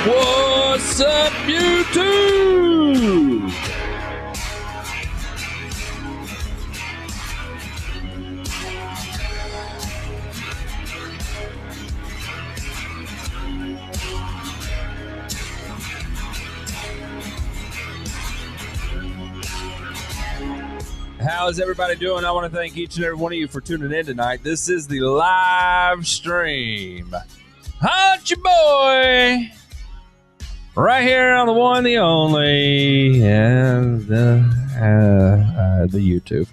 What's up, YouTube? How is everybody doing? I want to thank each and every one of you for tuning in tonight. This is the live stream. Hunt your boy! Right here on the one, the only, and the YouTube.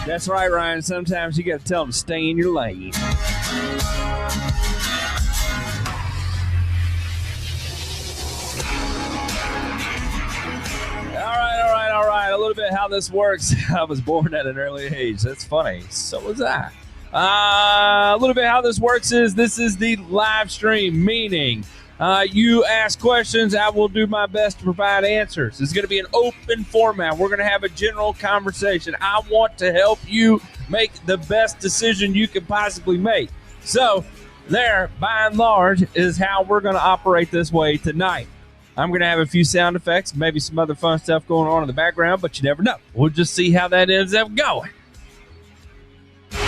That's right, Ryan. Sometimes you got to tell them to stay in your lane. All right. A little bit how this works. I was born at an early age. That's funny. So was I. A little bit how this works is this is the live stream, meaning you ask questions. I will do my best to provide answers. It's going to be an open format. We're going to have a general conversation. I want to help you make the best decision you can possibly make. So there, by and large, is how we're going to operate this way tonight. I'm going to have a few sound effects, maybe some other fun stuff going on in the background, but you never know. We'll just see how that ends up going. Can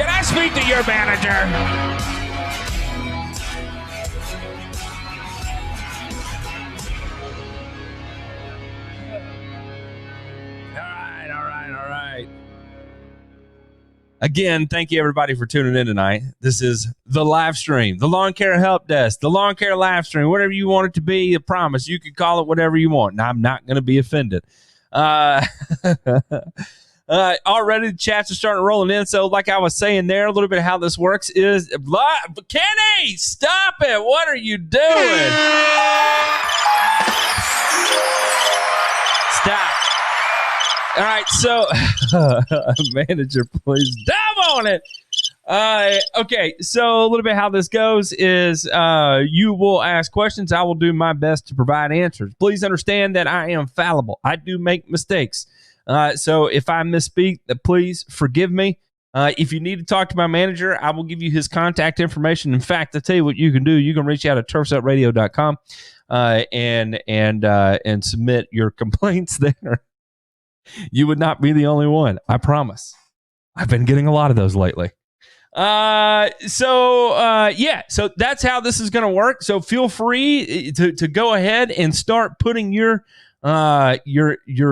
I speak to your manager? All right. Again, thank you everybody for tuning in tonight. This is the live stream, the lawn care help desk, the lawn care live stream, whatever you want it to be. I promise you can call it whatever you want. Now, I'm not going to be offended. Already the chats are starting rolling in. So like I was saying there, a little bit of how this works is Kenny, stop it. What are you doing? Stop. All right, so manager, please dab on it. Okay, so a little bit how this goes is you will ask questions. I will do my best to provide answers. Please understand that I am fallible. I do make mistakes. So if I misspeak, please forgive me. If you need to talk to my manager, I will give you his contact information. In fact, I'll tell you what you can do. You can reach out at turfsupradio.com and submit your complaints there. You would not be the only one. I promise. I've been getting a lot of those lately. So that's how this is going to work. So feel free to go ahead and start putting your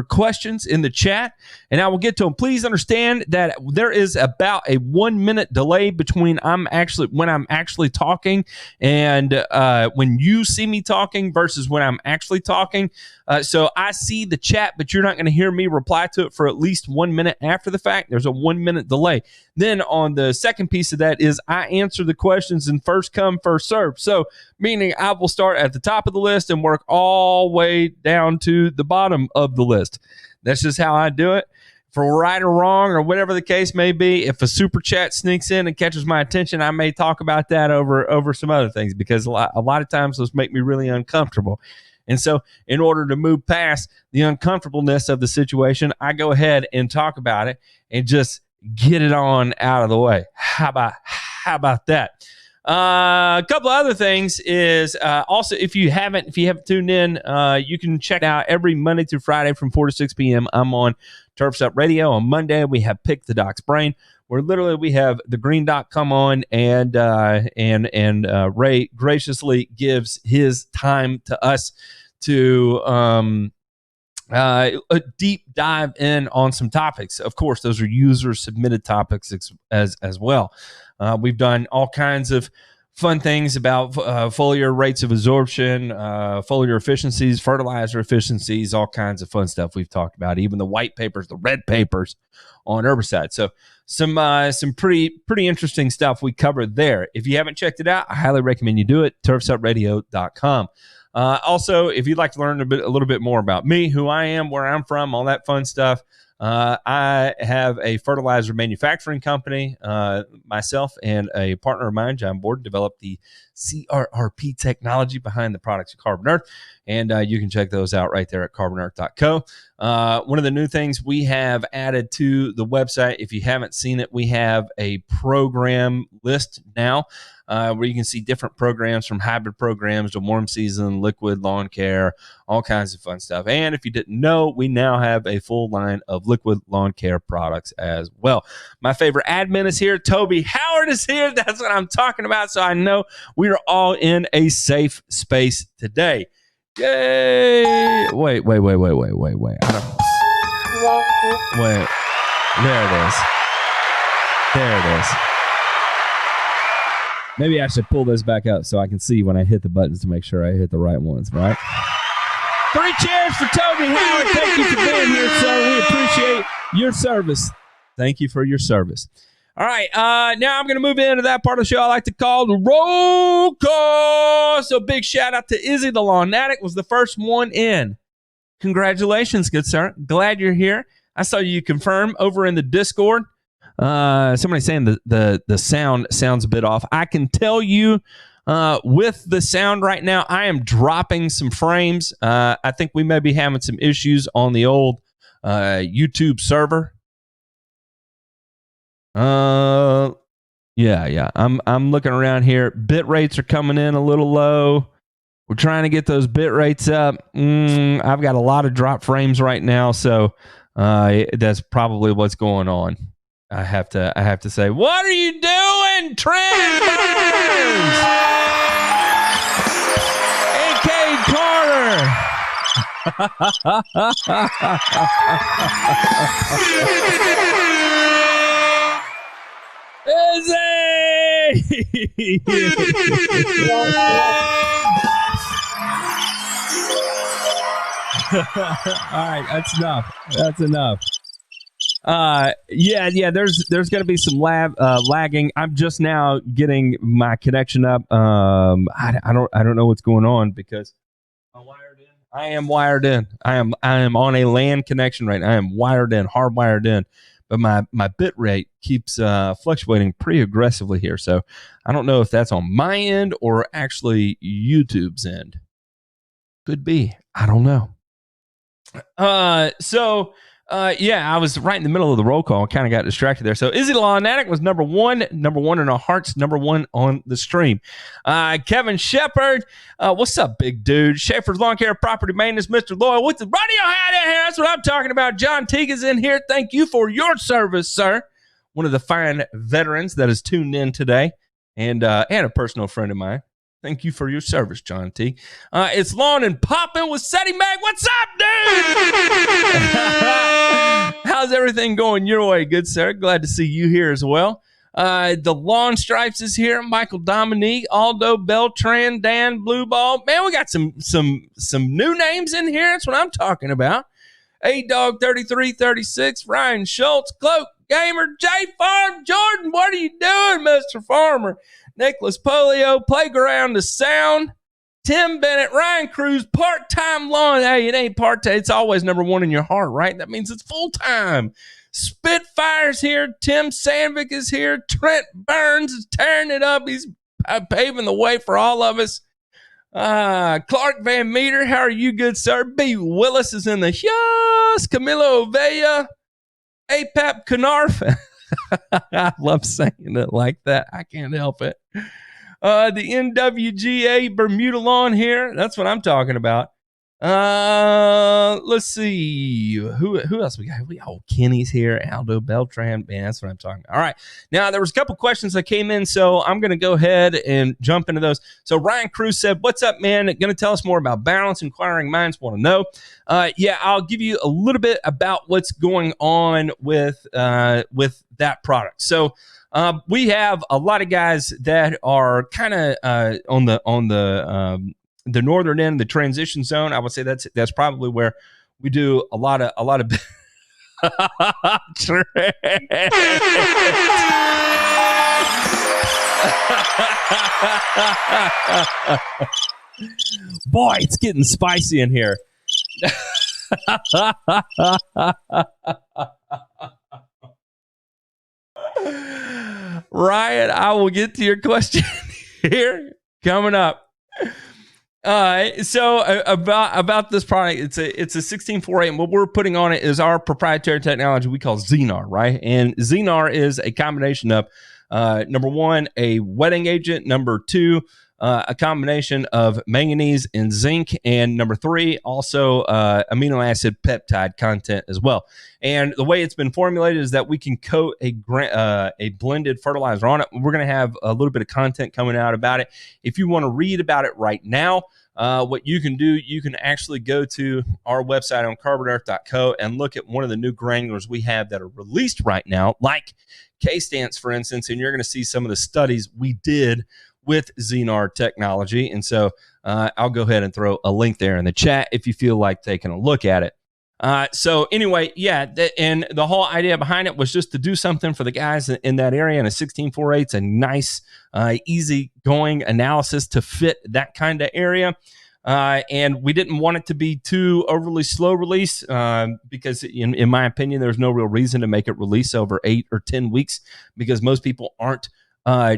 questions in the chat, and I will get to them. Please understand that there is about a 1 minute delay between when I'm actually talking and when you see me talking versus when I'm actually talking. So I see the chat, but you're not going to hear me reply to it for at least 1 minute after the fact. There's a 1 minute delay. Then on the second piece of that is I answer the questions in first come, first serve. So meaning I will start at the top of the list and work all the way down to the bottom of the list. That's just how I do it. For right or wrong or whatever the case may be, if a super chat sneaks in and catches my attention, I may talk about that over some other things, because a lot of times those make me really uncomfortable. And so in order to move past the uncomfortableness of the situation, I go ahead and talk about it and just get it on out of the way. How about that? A couple of other things is also, if you haven't tuned in, you can check out every Monday through Friday from 4 to 6 p.m. I'm on Turfs Up Radio. On Monday, we have Pick the Doc's Brain, where literally we have the Green Doc come on and Ray graciously gives his time to us to a deep dive in on some topics. Of course, those are user submitted topics as well. We've done all kinds of fun things about foliar rates of absorption, foliar efficiencies, fertilizer efficiencies, all kinds of fun stuff we've talked about, even the white papers, the red papers on herbicides. So some pretty interesting stuff we covered there. If you haven't checked it out, I highly recommend you do it, turfsupradio.com. Also, if you'd like to learn a little bit more about me, who I am, where I'm from, all that fun stuff, I have a fertilizer manufacturing company. Myself and a partner of mine, John Borden, developed the CRRP technology behind the products of Carbon Earth, and you can check those out right there at carbonearth.co. One of the new things we have added to the website, if you haven't seen it, we have a program list now where you can see different programs, from hybrid programs to warm season, liquid lawn care, all kinds of fun stuff. And if you didn't know, we now have a full line of liquid lawn care products as well. My favorite admin is here. Toby Howard is here. That's what I'm talking about. So I know we are all in a safe space today. Yay! Wait. Wait. There it is. There it is. Maybe I should pull this back up so I can see when I hit the buttons to make sure I hit the right ones, right? 3 cheers for Toby Howard. Thank you for being here, sir. We appreciate your service. Thank you for your service. All right, now I'm going to move into that part of the show I like to call the roll call. So big shout out to Izzy, the lawn addict, was the first one in. Congratulations, good sir. Glad you're here. I saw you confirm over in the Discord. Somebody saying the sound sounds a bit off. I can tell you with the sound right now, I am dropping some frames. I think we may be having some issues on the old YouTube server. Yeah. I'm looking around here. Bit rates are coming in a little low. We're trying to get those bit rates up. I've got a lot of drop frames right now, so that's probably what's going on. I have to say, what are you doing, Trent Burns? A.K. Carter. Izzy! All right, that's enough. That's enough. Yeah. There's going to be some lagging. I'm just now getting my connection up. I don't know what's going on because I'm wired in. I am wired in. I am on a LAN connection right now. I am wired in, hardwired in, but my bit rate keeps fluctuating pretty aggressively here. So I don't know if that's on my end or actually YouTube's end. Could be. I don't know. Yeah, I was right in the middle of the roll call. Kind of got distracted there. So Izzy the Lawn Addict was number one in our hearts, number one on the stream. Kevin Shepard, what's up, big dude? Schaefer's Lawn Care Property Maintenance, Mr. Loyal with the radio hat in here. That's what I'm talking about. John Teague is in here. Thank you for your service, sir. One of the fine veterans that is tuned in today, and a personal friend of mine. Thank you for your service, John T. It's Lawn and Poppin' with Seti Mag. What's up, dude? How's everything going your way, good sir? Glad to see you here as well. The Lawn Stripes is here. Michael Dominique, Aldo Beltran, Dan Blue Ball. Man, we got some new names in here. That's what I'm talking about. A-Dog 3336, Ryan Schultz, Cloak Gamer, J Farm, Jordan. What are you doing, Mr. Farmer? Nicholas Polio, Playground to Sound, Tim Bennett, Ryan Cruz, Part-Time Lawn. Hey, it ain't part-time. It's always number one in your heart, right? That means it's full-time. Spitfire's here. Tim Sandvik is here. Trent Burns is tearing it up. He's paving the way for all of us. Clark Van Meter, how are you, good sir? B. Willis is in the yes. Camilo Ovella, APAP Canarf. I love saying it like that. I can't help it. The NWGA Bermuda Lawn here. That's what I'm talking about. Let's see who else we got. Kenny's here, Aldo Beltran. Man, that's what I'm talking about. All right, now there was a couple questions that came in, so I'm going to go ahead and jump into those. So Ryan Cruz said, "What's up, man? Going to tell us more about balance? Inquiring minds want to know." Yeah, I'll give you a little bit about what's going on with that product. So we have a lot of guys that are kind of on the northern end, the transition zone. I would say that's probably where we do a lot of boy, it's getting spicy in here. Ryan, I will get to your question here coming up. So about this product, it's a 1648, and what we're putting on it is our proprietary technology we call Xenar, right? And Xenar is a combination of number one, a wetting agent, number two, a combination of manganese and zinc, and number three, also amino acid peptide content as well. And the way it's been formulated is that we can coat a blended fertilizer on it. We're going to have a little bit of content coming out about it. If you want to read about it right now, what you can do, you can actually go to our website on carbonearth.co and look at one of the new granulars we have that are released right now, like K-Stance, for instance, and you're going to see some of the studies we did with Xenar technology. And so I'll go ahead and throw a link there in the chat if you feel like taking a look at it. So anyway, yeah, and the whole idea behind it was just to do something for the guys in that area, and a 1648's a nice, easy going analysis to fit that kind of area. And we didn't want it to be too overly slow release because in my opinion, there's no real reason to make it release over 8 or 10 weeks because most people aren't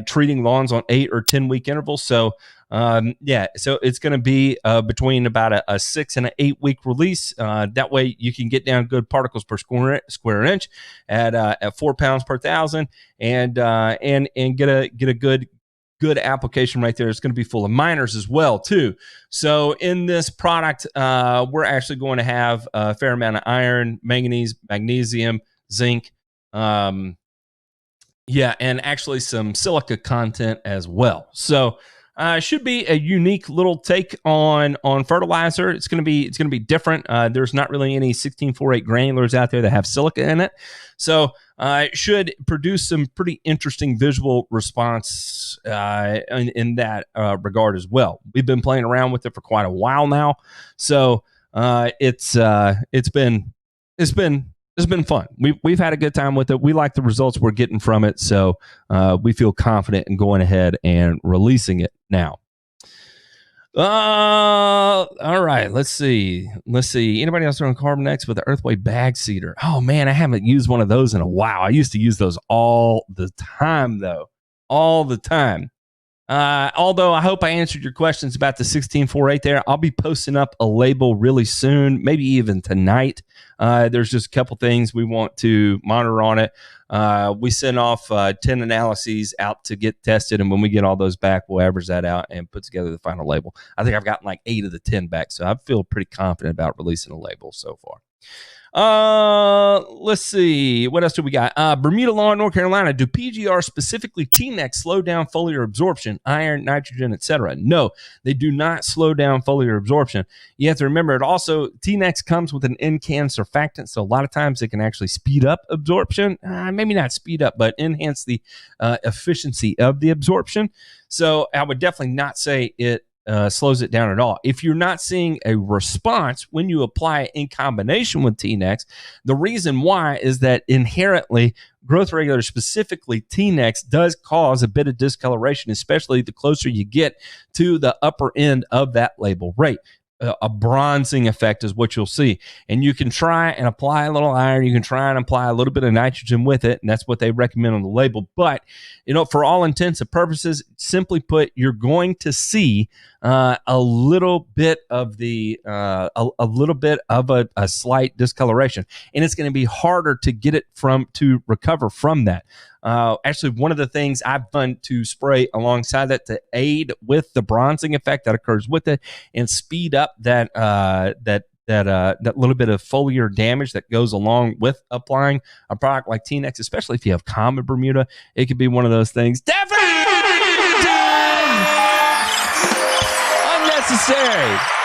treating lawns on 8 or 10 week intervals. So yeah, so it's going to be between about a 6 and an 8 week release. That way you can get down good particles per square inch at 4 pounds per thousand, and get a good application right there. It's going to be full of miners as well too. So in this product, we're actually going to have a fair amount of iron, manganese, magnesium, zinc, yeah, and actually some silica content as well. So should be a unique little take on fertilizer. It's going to be different. There's not really any 1648 granulars out there that have silica in it. So it should produce some pretty interesting visual response in that regard as well. We've been playing around with it for quite a while now. So it's been fun. We've had a good time with it. We like the results we're getting from it, so we feel confident in going ahead and releasing it now. All right, let's see. Anybody else doing Carbon X with the Earthway bag seeder? Oh man, I haven't used one of those in a while. I used to use those all the time, though. All the time. Although I hope I answered your questions about the 1648 there. I'll be posting up a label really soon, maybe even tonight. There's just a couple things we want to monitor on it. We send off 10 analyses out to get tested, and when we get all those back, we'll average that out and put together the final label. I think I've gotten like 8 of the 10 back, so I feel pretty confident about releasing a label so far. Let's see. What else do we got? Bermuda Lawn, North Carolina. Do PGR, specifically T-Nex, slow down foliar absorption, iron, nitrogen, etc.? No, they do not slow down foliar absorption. You have to remember, it also, T-Nex comes with an in-can surfactant, so a lot of times it can actually speed up absorption. Maybe not speed up, but enhance the efficiency of the absorption. So I would definitely not say it slows it down at all. If you're not seeing a response when you apply it in combination with T-Nex, the reason why is that inherently growth regulator, specifically T-Nex, does cause a bit of discoloration, especially the closer you get to the upper end of that label rate. A bronzing effect is what you'll see. And you can try and apply a little iron. You can try and apply a little bit of nitrogen with it. And that's what they recommend on the label. But, for all intents and purposes, simply put, you're going to see a little bit of a slight discoloration, and it's going to be harder to get it to recover from that. Actually, one of the things I've done to spray alongside that to aid with the bronzing effect that occurs with it and speed up that little bit of foliar damage that goes along with applying a product like T-Nex, especially if you have common Bermuda, it could be one of those things. Definitely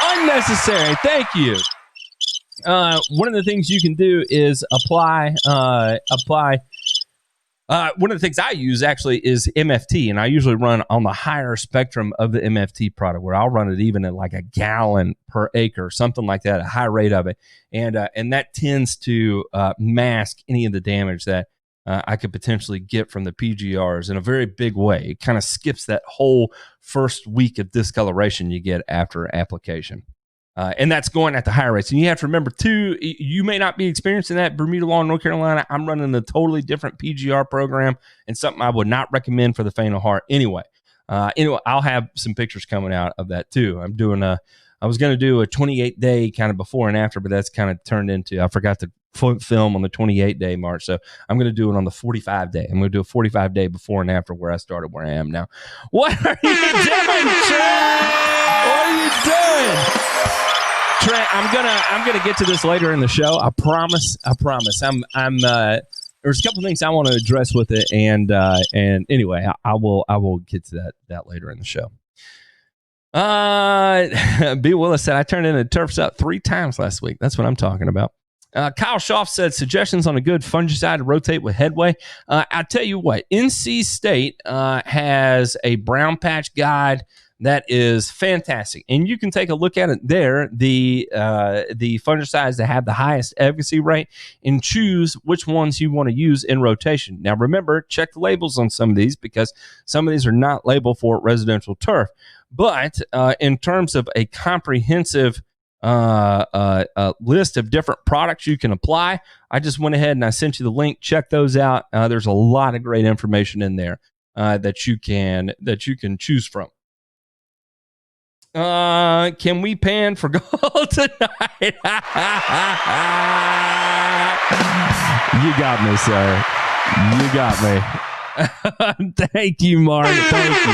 unnecessary. Thank you. One of the things you can do is apply. One of the things I use actually is MFT, and I usually run on the higher spectrum of the MFT product, where I'll run it even at like a gallon per acre, something like that, a high rate of it, and that tends to mask any of the damage that I could potentially get from the PGRs in a very big way. It kind of skips that whole first week of discoloration you get after application. And that's going at the higher rates. And you have to remember, too, you may not be experiencing that. Bermuda Lawn, North Carolina, I'm running a totally different PGR program and something I would not recommend for the faint of heart anyway. I'll have some pictures coming out of that, too. I was going to do a 28-day kind of before and after, but that's kind of turned into, I forgot to film on the 28-day mark. So I'm going to do it on the 45-day. I'm going to do a 45-day before and after where I started, where I am now. What are you doing, Trent? What are you doing? Trent, I'm gonna get to this later in the show. I promise. There's a couple things I want to address with it, and anyway, I will get to that later in the show. B. Willis said I turned in a turfs up 3 times last week. That's what I'm talking about. Kyle Schaff said suggestions on a good fungicide to rotate with Headway. I tell you what, NC State has a brown patch guide that is fantastic, and you can take a look at it there, the fungicides that have the highest efficacy rate, and choose which ones you want to use in rotation. Now, remember, check the labels on some of these, because some of these are not labeled for residential turf. But in terms of a comprehensive list of different products you can apply, I just went ahead and I sent you the link. Check those out. There's a lot of great information in there that you can choose from. Can we pan for gold tonight? You got me, sir. You got me. Thank you, Mark. Thank you.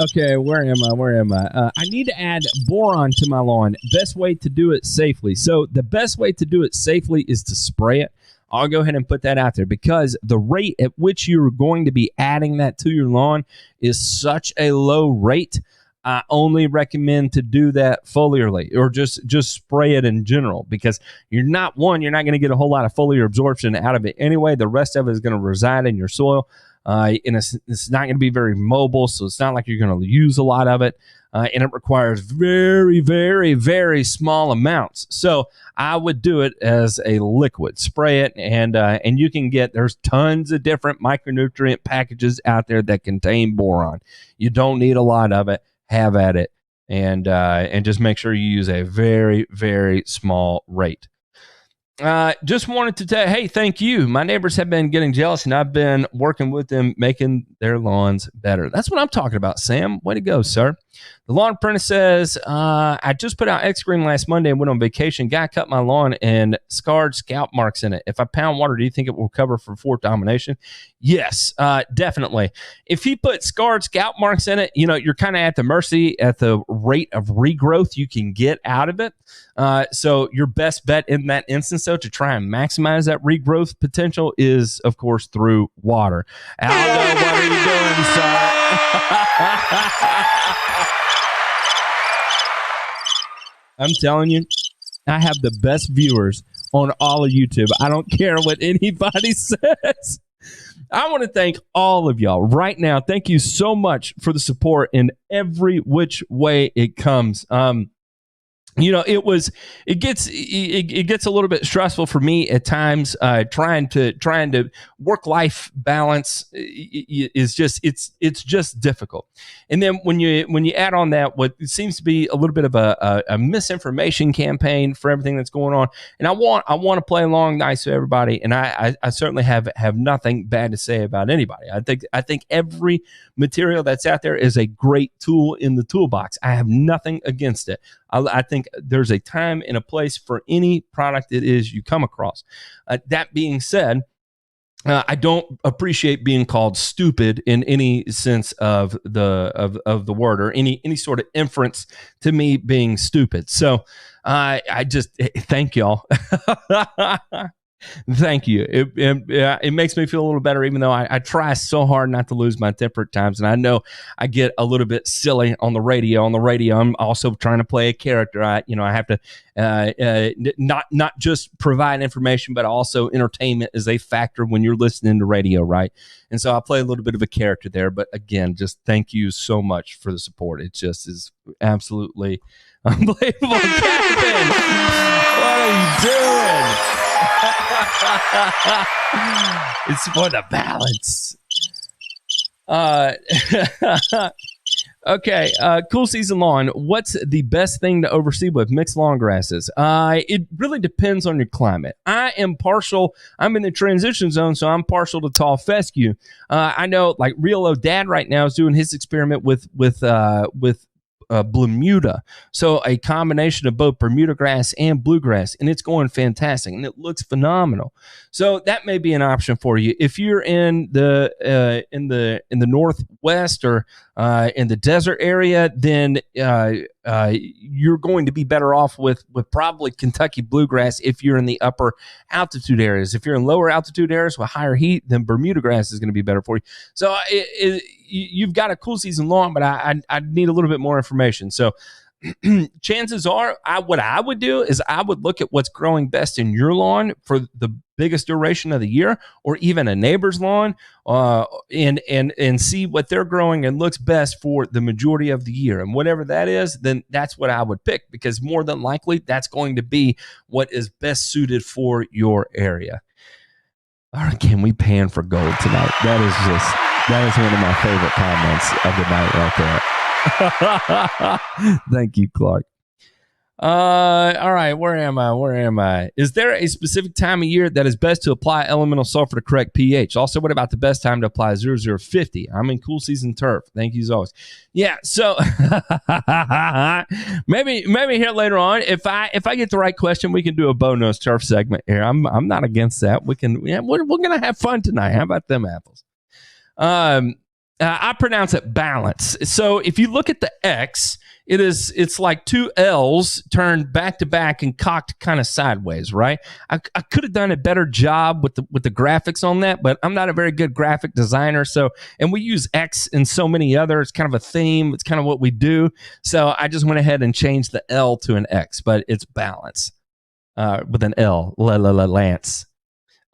Okay, where am I? I need to add boron to my lawn. Best way to do it safely. So the best way to do it safely is to spray it. I'll go ahead and put that out there, because the rate at which you're going to be adding that to your lawn is such a low rate. I only recommend to do that foliarly, or just spray it in general, because you're not going to get a whole lot of foliar absorption out of it anyway. The rest of it is going to reside in your soil. And it's not going to be very mobile, so it's not like you're going to use a lot of it. And it requires very, very, very small amounts. So I would do it as a liquid. Spray it, and you can there's tons of different micronutrient packages out there that contain boron. You don't need a lot of it. Have at it, and just make sure you use a very, very small rate. Just wanted to tell you, hey, thank you. My neighbors have been getting jealous, and I've been working with them, making their lawns better. That's what I'm talking about, Sam. Way to go, sir. The Lawn Apprentice says, I just put out X-Green last Monday and went on vacation. Guy cut my lawn and scarred scalp marks in it. If I pound water, do you think it will cover for fourth domination? Yes, definitely. If he put scarred scalp marks in it, you're kind of at the mercy at the rate of regrowth you can get out of it. So your best bet in that instance, though, to try and maximize that regrowth potential is, of course, through water. Aldo, what are you doing, sir? I'm telling you, I have the best viewers on all of YouTube. I don't care what anybody says. I want to thank all of y'all right now. Thank you so much for the support in every which way it comes. it gets a little bit stressful for me at times. Trying to work-life balance is just it's just difficult. And then when you add on that what seems to be a little bit of a misinformation campaign for everything that's going on, and I want to play along nice with everybody, and I certainly have nothing bad to say about anybody. I think every material that's out there is a great tool in the toolbox. I have nothing against it. I think there's a time and a place for any product it is you come across. That being said, I don't appreciate being called stupid in any sense of the word, or any sort of inference to me being stupid. So I just thank y'all. Thank you. It makes me feel a little better, even though I try so hard not to lose my temper at times. And I know I get a little bit silly on the radio. I'm also trying to play a character. I have to not just provide information, but also entertainment is a factor when you're listening to radio, right? And so I play a little bit of a character there. But again, just thank you so much for the support. It just is absolutely unbelievable. Captain, what are you doing? It's for the balance. Okay, cool season lawn. What's the best thing to oversee with mixed lawn grasses? It really depends on your climate. I'm in the transition zone, so I'm partial to tall fescue. I know, like Real O Dad right now is doing his experiment with Bermuda. So a combination of both Bermuda grass and bluegrass, and it's going fantastic and it looks phenomenal. So that may be an option for you. If you're in the Northwest or in the desert area, then you're going to be better off with probably Kentucky bluegrass if you're in the upper altitude areas. If you're in lower altitude areas with higher heat, then Bermuda grass is going to be better for you. So you've got a cool season lawn, but I need a little bit more information. So chances are, what I would do is I would look at what's growing best in your lawn for the biggest duration of the year, or even a neighbor's lawn, and see what they're growing and looks best for the majority of the year. And whatever that is, then that's what I would pick, because more than likely that's going to be what is best suited for your area. All right, can we pan for gold tonight? That is one of my favorite comments of the night right there. Thank you, Clark. All right, where am I? Is there a specific time of year that is best to apply elemental sulfur to correct pH? Also, what about the best time to apply 0050? I'm in cool season turf. Thank you as always. Yeah, so maybe here later on, if I get the right question, we can do a bow-nose turf segment here. I'm not against that. We're gonna have fun tonight. How about them apples? I pronounce it balance. So if you look at the X, it's like two L's turned back to back and cocked kind of sideways, right? I could have done a better job with the graphics on that, but I'm not a very good graphic designer. So, and we use X and so many other. It's kind of a theme. It's kind of what we do. So I just went ahead and changed the L to an X, but it's balance with an L. Lance.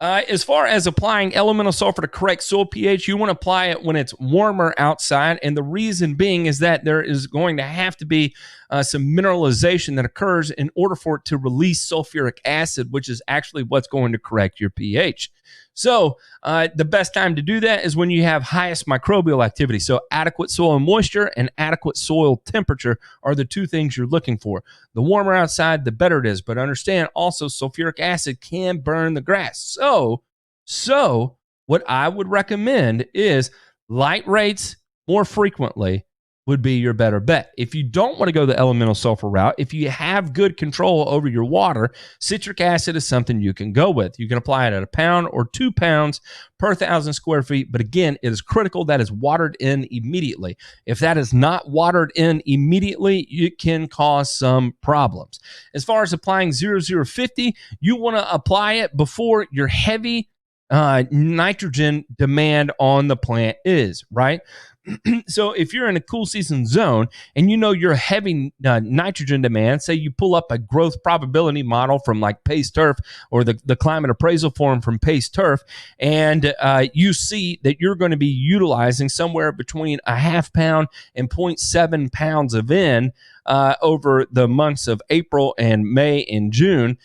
As far as applying elemental sulfur to correct soil pH, you want to apply it when it's warmer outside. And the reason being is that there is going to have to be some mineralization that occurs in order for it to release sulfuric acid, which is actually what's going to correct your pH. So the best time to do that is when you have highest microbial activity. So adequate soil moisture and adequate soil temperature are the two things you're looking for. The warmer outside, the better it is. But understand also sulfuric acid can burn the grass. So what I would recommend is light rates more frequently would be your better bet. If you don't want to go the elemental sulfur route, if you have good control over your water, citric acid is something you can go with. You can apply it at 1 pound or 2 pounds per 1,000 square feet. But again, it is critical that is watered in immediately. If that is not watered in immediately, it can cause some problems. As far as applying 0050, you want to apply it before your heavy nitrogen demand on the plant is, right? So if you're in a cool season zone and you know your heavy nitrogen demand, say you pull up a growth probability model from like Pace Turf or the climate appraisal form from Pace Turf, and you see that you're going to be utilizing somewhere between 0.5 pound and 0.7 pounds of N over the months of April and May and June,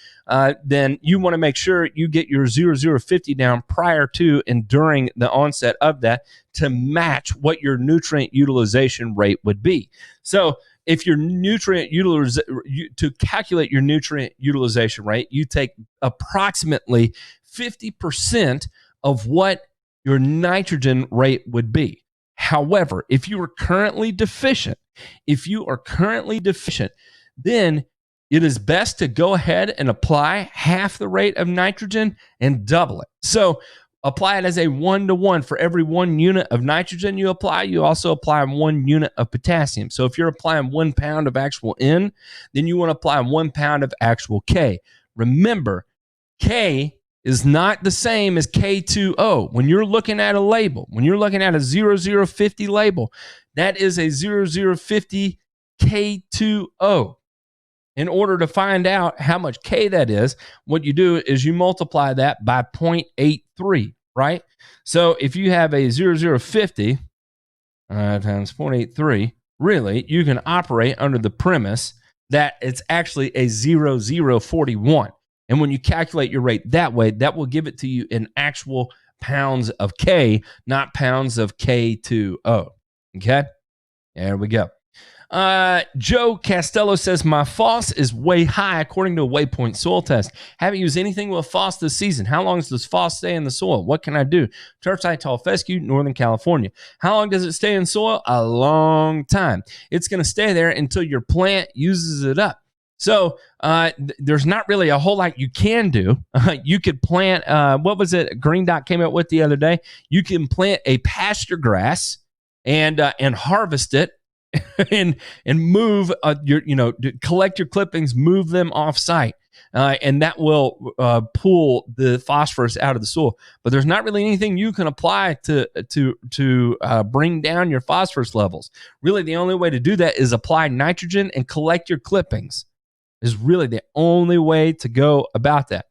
then you want to make sure you get your 0050 down prior to and during the onset of that to match what your nutrient utilization rate would be. So if your to calculate your nutrient utilization rate, you take approximately 50% of what your nitrogen rate would be. However, if you are currently deficient, then it is best to go ahead and apply half the rate of nitrogen and double it. So apply it as a 1-to-1. For every 1 unit of nitrogen you apply, you also apply 1 unit of potassium. So if you're applying 1 pound of actual N, then you want to apply 1 pound of actual K. Remember, K is not the same as K2O. When you're looking at a label, when you're looking at a 0050 label, that is a 0050 K2O. In order to find out how much K that is, what you do is you multiply that by 0.83, right? So if you have a 0050 times 0.83, really, you can operate under the premise that it's actually a 0041. And when you calculate your rate that way, that will give it to you in actual pounds of K, not pounds of K2O. Okay? There we go. Joe Castello says, my FOS is way high according to a Waypoint soil test. Haven't used anything with FOS this season. How long does FOS stay in the soil? What can I do? Turf Type Tall Fescue, Northern California. How long does it stay in soil? A long time. It's going to stay there until your plant uses it up. So there's not really a whole lot you can do. You could plant, what was it Green Dot came up with the other day? You can plant a pasture grass and harvest it and move collect your clippings, move them off site. And that will pull the phosphorus out of the soil. But there's not really anything you can apply to bring down your phosphorus levels. Really, the only way to do that is apply nitrogen and collect your clippings. Is really the only way to go about that.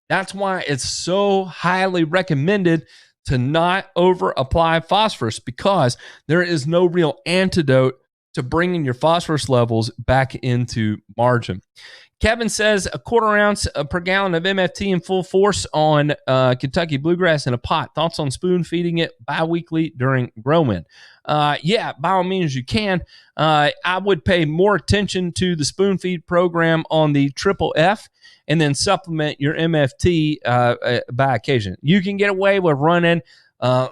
That's why it's so highly recommended to not over apply phosphorus, because there is no real antidote to bringing your phosphorus levels back into margin. Kevin says a 1/4 ounce per gallon of MFT in full force on Kentucky bluegrass in a pot. Thoughts on spoon feeding it bi-weekly during grow-in? Yeah, by all means you can. I would pay more attention to the spoon feed program on the Triple F and then supplement your MFT by occasion. You can get away with running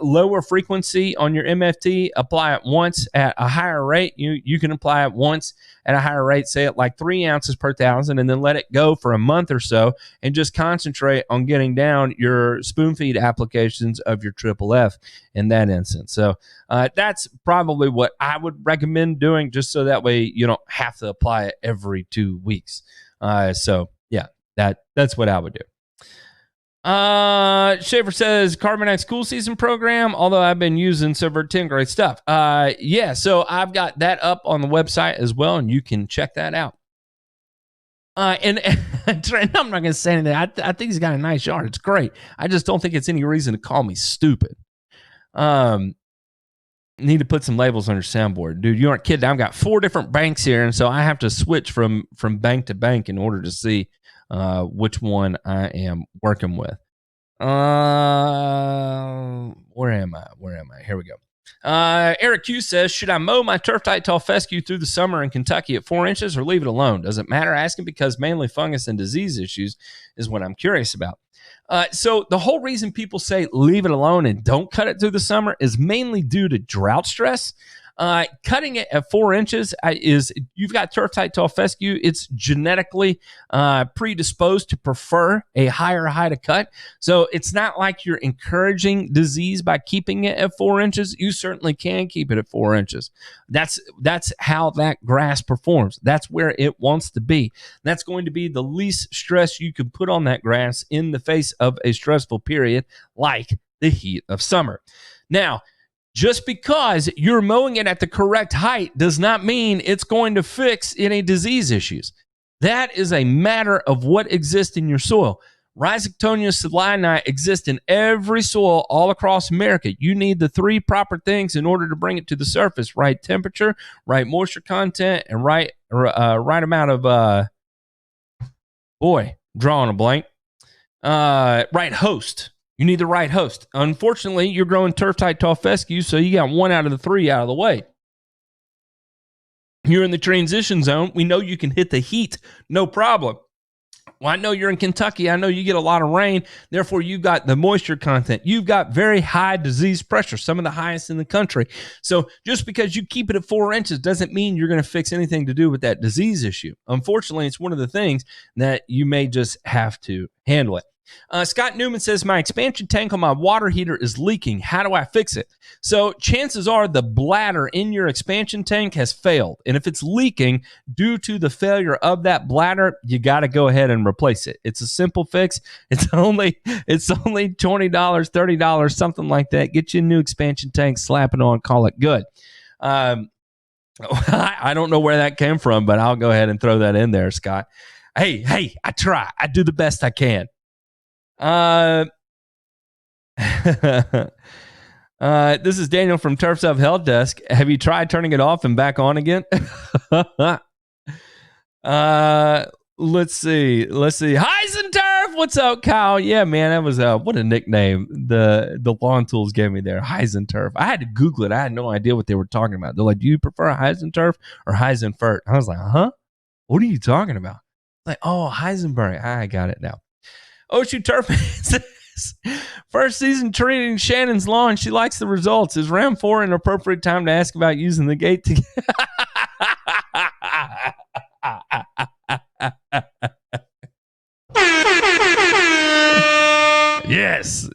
lower frequency on your MFT, apply it once at a higher rate. You can apply it once at a higher rate, say at like 3 ounces per 1,000, and then let it go for a month or so and just concentrate on getting down your spoon feed applications of your Triple F in that instance. So that's probably what I would recommend doing, just so that way you don't have to apply it every 2 weeks. So yeah, that's what I would do. Schaefer says Carbon-X cool season program, although I've been using Silver 10, great stuff. Yeah, so I've got that up on the website as well, and you can check that out. And Trent, I'm not going to say anything. I think he's got a nice yard. It's great. I just don't think it's any reason to call me stupid. Need to put some labels on your soundboard. Dude, you aren't kidding. I've got 4 different banks here, and so I have to switch from bank to bank in order to see which one I am working with. Where am I? Here we go. Eric Q says, should I mow my turf type tall fescue through the summer in Kentucky at 4 inches or leave it alone? Does it matter? Asking because mainly fungus and disease issues is what I'm curious about. So the whole reason people say leave it alone and don't cut it through the summer is mainly due to drought stress. Cutting it at 4 inches is, you've got turf type tall fescue. It's genetically predisposed to prefer a higher height of cut. So it's not like you're encouraging disease by keeping it at 4 inches. You certainly can keep it at 4 inches. That's how that grass performs. That's where it wants to be. That's going to be the least stress you can put on that grass in the face of a stressful period like the heat of summer. Now, just because you're mowing it at the correct height does not mean it's going to fix any disease issues. That is a matter of what exists in your soil. Rhizoctonia solani exists in every soil all across America. You need the 3 proper things in order to bring it to the surface: right temperature, right moisture content, and right drawing a blank. Right host. You need the right host. Unfortunately, you're growing turf type tall fescue, so you got 1 out of the 3 out of the way. You're in the transition zone. We know you can hit the heat, no problem. Well, I know you're in Kentucky. I know you get a lot of rain. Therefore, you've got the moisture content. You've got very high disease pressure, some of the highest in the country. So just because you keep it at 4 inches doesn't mean you're going to fix anything to do with that disease issue. Unfortunately, it's one of the things that you may just have to handle it. Scott Newman says, my expansion tank on my water heater is leaking. How do I fix it? So chances are the bladder in your expansion tank has failed. And if it's leaking due to the failure of that bladder, you got to go ahead and replace it. It's a simple fix. It's only $20, $30, something like that. Get you a new expansion tank, slap it on, call it good. I don't know where that came from, but I'll go ahead and throw that in there, Scott. Hey, I try. I do the best I can. This is Daniel from Turf's Up Help Desk. Have you tried turning it off and back on again? Let's see. Heisenturf. What's up, Kyle? Yeah, man, that was what a nickname the lawn tools gave me there. Heisenturf. I had to Google it. I had no idea what they were talking about. They're like, do you prefer Heisenturf or Heisenfurt? I was like, huh? What are you talking about? Like, oh, Heisenberg. I got it now. Oshu Turf says, first season treating Shannon's lawn. She likes the results. Is round 4 an appropriate time to ask about using the gate to Yes.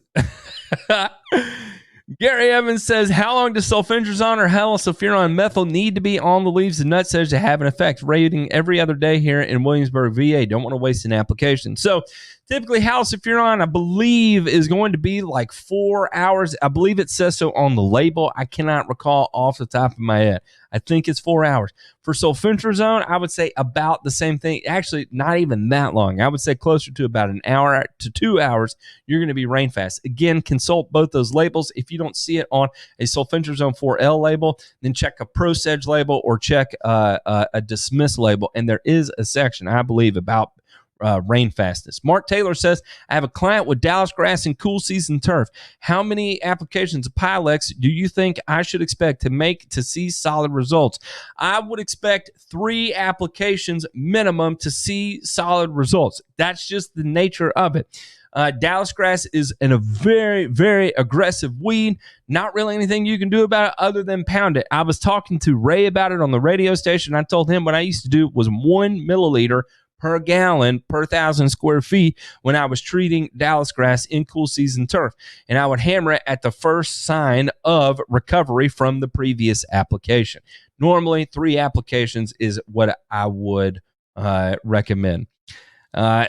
Gary Evans says, how long does sulfentrazone or halosulfuron methyl need to be on the leaves and nutsedge to have an effect? Rating every other day here in Williamsburg, VA. Don't want to waste an application. So typically halosulfuron, I believe, is going to be like 4 hours. I believe it says so on the label. I cannot recall off the top of my head. I think it's 4 hours. For sulfentrazone, I would say about the same thing. Actually, not even that long. I would say closer to about an hour to 2 hours, you're going to be rain fast. Again, consult both those labels. If you don't see it on a sulfentrazone 4L label, then check a ProSedge label or check a Dismiss label. And there is a section, I believe, about rain fastness. Mark Taylor says, I have a client with Dallas grass and cool season turf. How many applications of Pilex do you think I should expect to make to see solid results? I would expect 3 applications minimum to see solid results. That's just the nature of it. Dallas grass is a very, very aggressive weed. Not really anything you can do about it other than pound it. I was talking to Ray about it on the radio station. I told him what I used to do was 1 milliliter per gallon per 1,000 square feet when I was treating Dallas grass in cool season turf. And I would hammer it at the first sign of recovery from the previous application. Normally, 3 applications is what I would recommend. A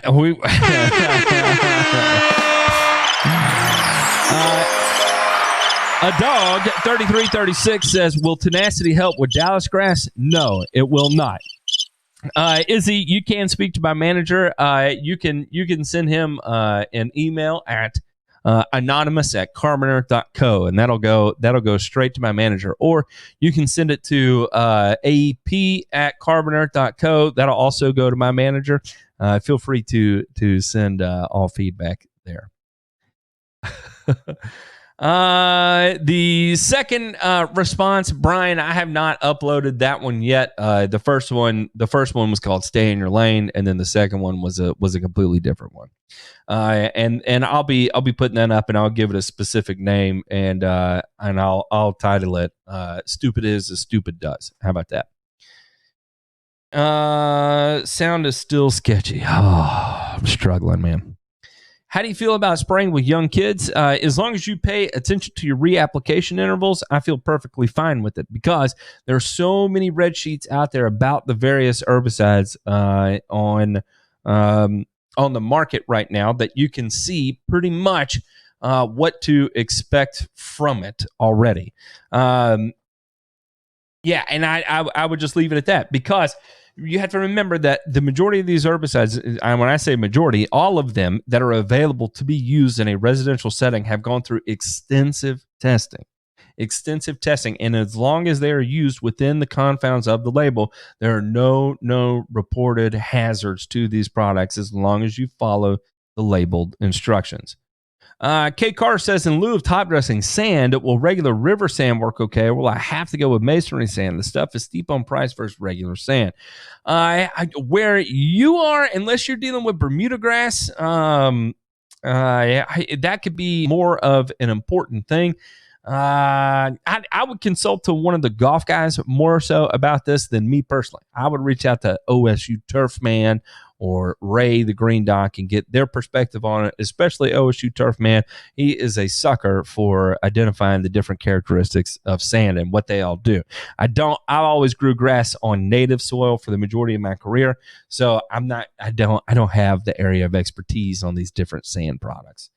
dog 3336 says, will tenacity help with Dallas grass? No, it will not. Izzy, you can speak to my manager. You can send him an email at anonymous@carboner.co, and that'll go straight to my manager. Or you can send it to aep@carboner.co. That'll also go to my manager. Feel free to send all feedback there. The second response, Brian, I have not uploaded that one yet. The first one was called "Stay in Your Lane," and then the second one was a completely different one. And I'll be putting that up, and I'll give it a specific name, and I'll title it "Stupid Is as Stupid Does." How about that? Sound is still sketchy. Oh, I'm struggling, man. How do you feel about spraying with young kids? As long as you pay attention to your reapplication intervals, I feel perfectly fine with it, because there are so many red sheets out there about the various herbicides on the market right now that you can see pretty much what to expect from it already. And I would just leave it at that, because you have to remember that the majority of these herbicides, and when I say majority, all of them that are available to be used in a residential setting have gone through extensive testing. extensive testing, and as long as they are used within the confines of the label, there are no reported hazards to these products as long as you follow the labeled instructions. Kate Carter says, in lieu of top dressing sand, will regular river sand work okay, or will I have to go with masonry sand? The stuff is steep on price versus regular sand. Where you are, unless you're dealing with Bermuda grass, that could be more of an important thing. I would consult to one of the golf guys more so about this than me personally. I would reach out to OSU Turfman or Ray the Green Doc and get their perspective on it, especially OSU Turfman. He is a sucker for identifying the different characteristics of sand and what they all do. I always grew grass on native soil for the majority of my career, so I don't have the area of expertise on these different sand products.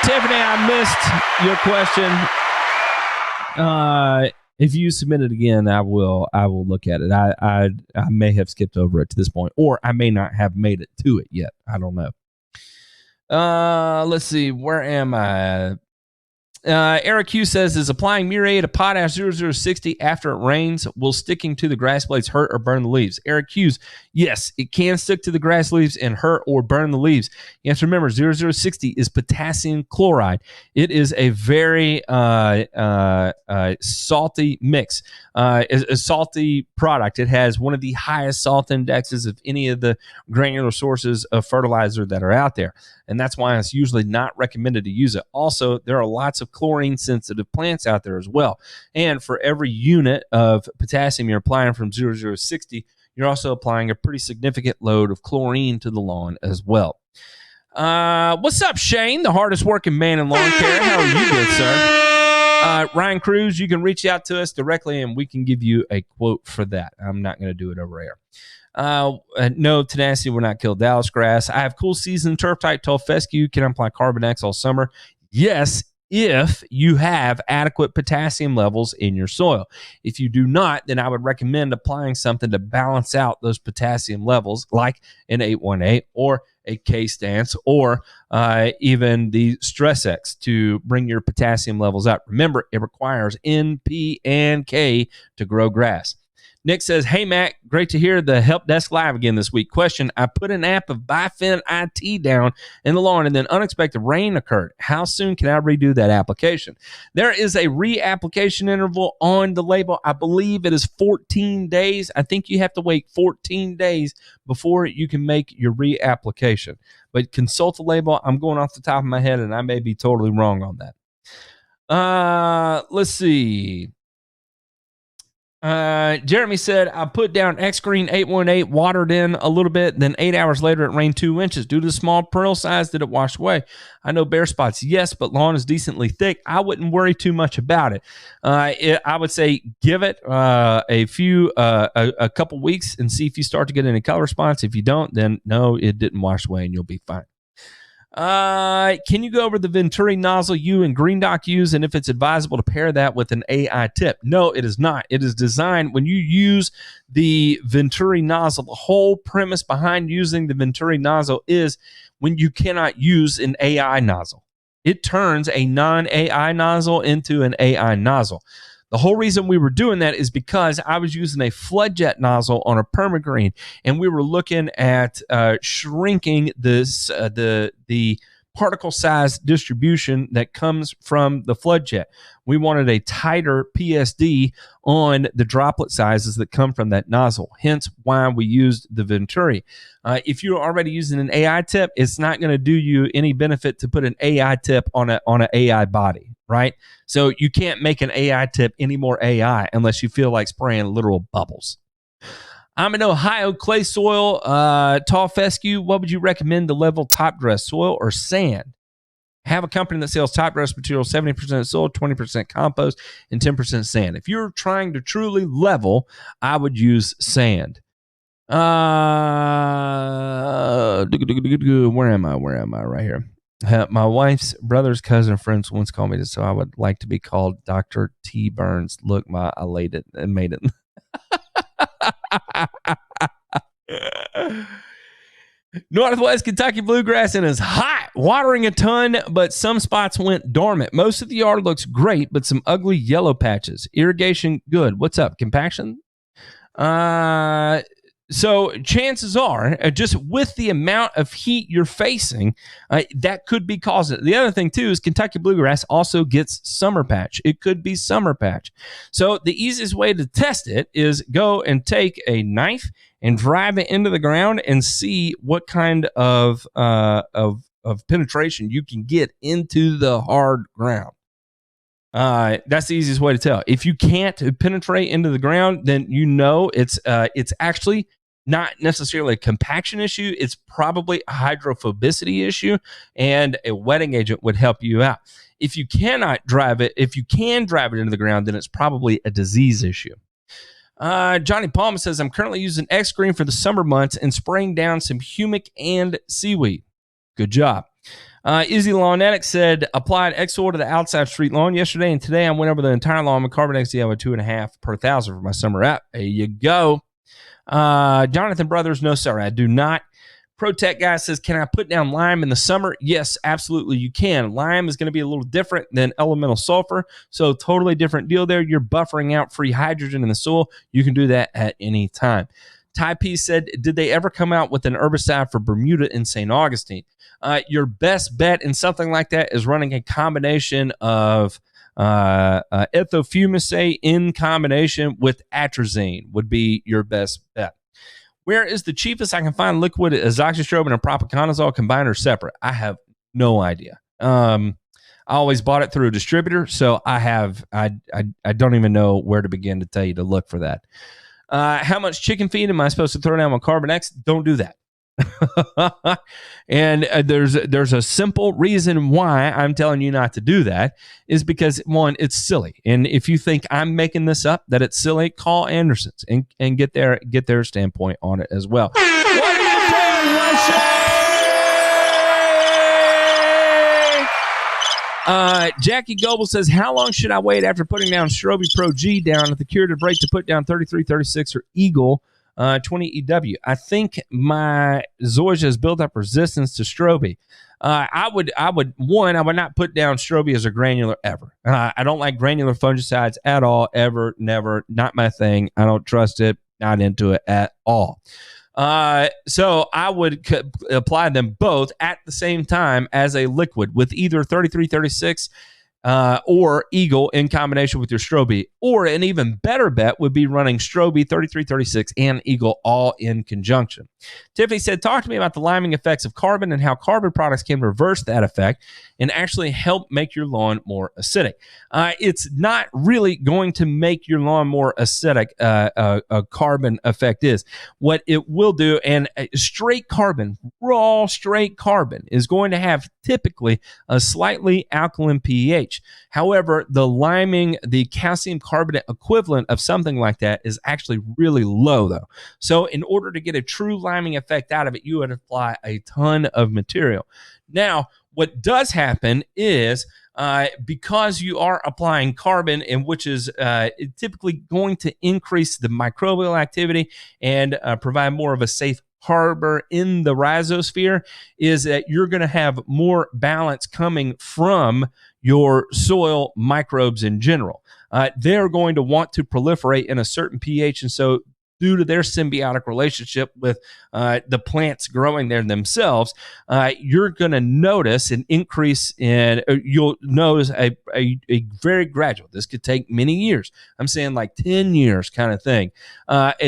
Tiffany, I missed your question. If you submit it again, I will look at it. I may have skipped over it to this point, or I may not have made it to it yet. I don't know. Let's see. Where am I? Eric Hughes says, is applying muriate of potash 0060 after it rains, will sticking to the grass blades hurt or burn the leaves? Eric Hughes, yes, it can stick to the grass leaves and hurt or burn the leaves. You have to remember 0060 is potassium chloride. It is a very salty mix, a salty product. It has one of the highest salt indexes of any of the granular sources of fertilizer that are out there. And that's why it's usually not recommended to use it. Also, there are lots of chlorine-sensitive plants out there as well. And for every unit of potassium you're applying from 0060, you're also applying a pretty significant load of chlorine to the lawn as well. What's up, Shane, the hardest working man in lawn care? How are you good, sir? Ryan Cruz, you can reach out to us directly, and we can give you a quote for that. I'm not going to do it over air. No, tenacity will not kill Dallas grass. I have cool season turf type tall fescue. Can I apply Carbon X all summer? Yes, if you have adequate potassium levels in your soil. If you do not, then I would recommend applying something to balance out those potassium levels, like an 818 or a K-Stance, or even the Stress X to bring your potassium levels up. Remember, it requires N, P, and K to grow grass. Nick says, hey, Matt, great to hear the help desk live again this week. Question, I put an app of Bifin IT down in the lawn and then unexpected rain occurred. How soon can I redo that application? There is a reapplication interval on the label. I believe it is 14 days. I think you have to wait 14 days before you can make your reapplication. But consult the label. I'm going off the top of my head, and I may be totally wrong on that. Let's see. Jeremy said, I put down X-Green 818, watered in a little bit, then 8 hours later it rained 2 inches. Due to the small pearl size, did it wash away? I know bare spots, yes, but lawn is decently thick. I wouldn't worry too much about it. I would say give it a couple weeks and see if you start to get any color response. If you don't, then no, it didn't wash away and you'll be fine. Can you go over the Venturi nozzle you and Green Doc use, and if it's advisable to pair that with an AI tip? No, it is not. It is designed when you use the Venturi nozzle. The whole premise behind using the Venturi nozzle is when you cannot use an AI nozzle. It turns a non-AI nozzle into an AI nozzle. The whole reason we were doing that is because I was using a flood jet nozzle on a Permagreen, and we were looking at shrinking this the particle size distribution that comes from the flood jet. We wanted a tighter PSD on the droplet sizes that come from that nozzle, hence why we used the Venturi. If you're already using an AI tip, it's not going to do you any benefit to put an AI tip on an AI body, right? So you can't make an AI tip any more AI unless you feel like spraying literal bubbles. I'm in Ohio, clay soil, tall fescue. What would you recommend to level top dress, soil or sand? Have a company that sells top dress material, 70% soil, 20% compost, and 10% sand. If you're trying to truly level, I would use sand. Where am I? Right here. My wife's brother's cousin friends once called me this, so I would like to be called Dr. T. Burns. Look, I laid it and made it. Northwest Kentucky bluegrass and is hot, watering a ton, but some spots went dormant. Most of the yard looks great, but some ugly yellow patches. Irrigation good. What's up? Compaction? So chances are, just with the amount of heat you're facing, that could be causing it. The other thing too is Kentucky bluegrass also gets summer patch. It could be summer patch. So the easiest way to test it is go and take a knife and drive it into the ground and see what kind of penetration you can get into the hard ground. That's the easiest way to tell. If you can't penetrate into the ground, then you know it's actually not necessarily a compaction issue. It's probably a hydrophobicity issue, and a wetting agent would help you out. If you cannot drive it, if you can drive it into the ground, then it's probably a disease issue. Johnny Palmer says, I'm currently using X-Green for the summer months and spraying down some humic and seaweed. Good job. Izzy Lawnetic said, applied X-Oil to the outside street lawn yesterday, and today I went over the entire lawn with Carbon XDL with 2.5 per thousand for my summer app. There you go. Jonathan Brothers, no, sir, I do not. ProTech guy says, can I put down lime in the summer? Yes, absolutely, you can. Lime is going to be a little different than elemental sulfur, so totally different deal there. You're buffering out free hydrogen in the soil. You can do that at any time. Ty P said, did they ever come out with an herbicide for Bermuda and St. Augustine? Your best bet in something like that is running a combination of ethofumicate in combination with atrazine would be your best bet. Where is the cheapest I can find liquid azoxystrobin and propiconazole combined or separate? I have no idea. I always bought it through a distributor, so I don't even know where to begin to tell you to look for that. How much chicken feed am I supposed to throw down with Carbon X? Don't do that. And there's a simple reason why I'm telling you not to do that is because, one, it's silly. And if you think I'm making this up, that it's silly, call Anderson's and get their standpoint on it as well. What are you doing, Russia? Jackie Goebel says, how long should I wait after putting down Strobe Pro G down at the curative rate to put down 3336 or Eagle 20 EW? I think my zoysia has built up resistance to Strobe. I would not put down Strobe as a granular ever. I don't like granular fungicides at all, ever, never, not my thing. I don't trust it, not into it at all. So I would apply them both at the same time as a liquid with either 3336 or Eagle in combination with your Strobe. Or an even better bet would be running Strobe, 3336, and Eagle all in conjunction. Tiffany said, talk to me about the liming effects of carbon and how carbon products can reverse that effect and actually help make your lawn more acidic. It's not really going to make your lawn more acidic, a carbon effect is. What it will do, and straight carbon, raw straight carbon, is going to have typically a slightly alkaline pH. However, the liming, the calcium carbonate equivalent of something like that is actually really low, though. So in order to get a true liming effect out of it, you would apply a ton of material. Now, what does happen is because you are applying carbon, and which is typically going to increase the microbial activity and provide more of a safe harbor in the rhizosphere, is that you're going to have more balance coming from your soil microbes in general. They're going to want to proliferate in a certain pH, and so due to their symbiotic relationship with the plants growing there themselves, you're going to notice an increase in, you'll notice a very gradual, this could take many years, I'm saying like 10 years kind of thing.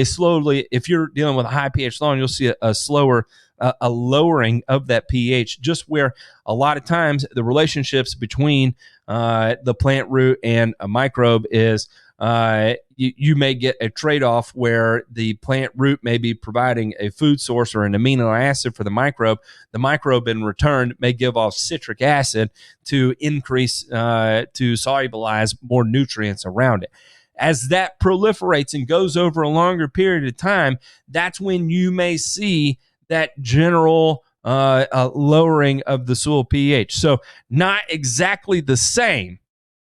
Slowly, if you're dealing with a high pH lawn, you'll see a slower, a lowering of that pH, just where a lot of times the relationships between the plant root and a microbe is you may get a trade-off where the plant root may be providing a food source or an amino acid for the microbe. The microbe in return may give off citric acid to increase, to solubilize more nutrients around it. As that proliferates and goes over a longer period of time, that's when you may see that general lowering of the soil pH. So not exactly the same.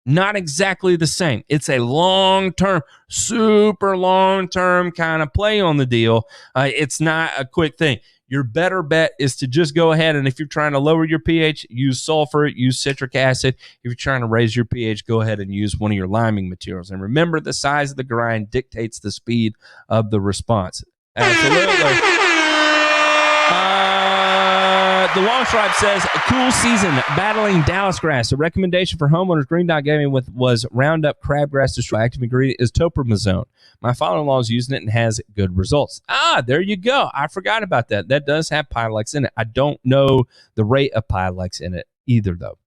Not exactly the same. It's a long-term, super long-term kind of play on the deal. It's not a quick thing. your better bet is to just go ahead, and if you're trying to lower your pH, use sulfur, use citric acid. If you're trying to raise your pH, go ahead and use one of your liming materials. And remember, the size of the grind dictates the speed of the response. Absolutely. The Long Stripe says, a cool season battling Dallas grass. A recommendation for homeowners Green Dot gave me was Roundup crabgrass destroy. Active ingredient is topramazone. My father-in-law is using it and has good results. There you go. I forgot about that. That does have Pylex in it. I don't know the rate of Pylex in it either, though.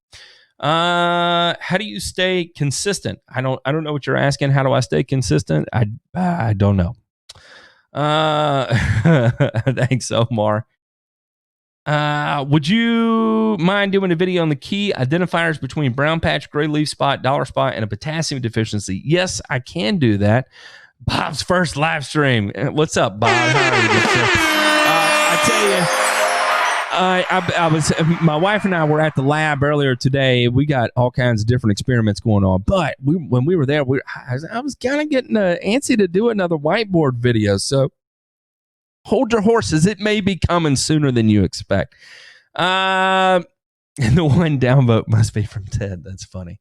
How do you stay consistent? I don't know what you're asking. How do I stay consistent? I don't know. Thanks, Omar. Would you mind doing a video on the key identifiers between brown patch, gray leaf spot, dollar spot, and a potassium deficiency? Yes, I can do that. Bob's first live stream. What's up, Bob? How are you? I tell you, my wife and I were at the lab earlier today. We got all kinds of different experiments going on, but when we were there, I was kind of getting antsy to do another whiteboard video. So hold your horses. It may be coming sooner than you expect. And the one downvote must be from Ted. That's funny.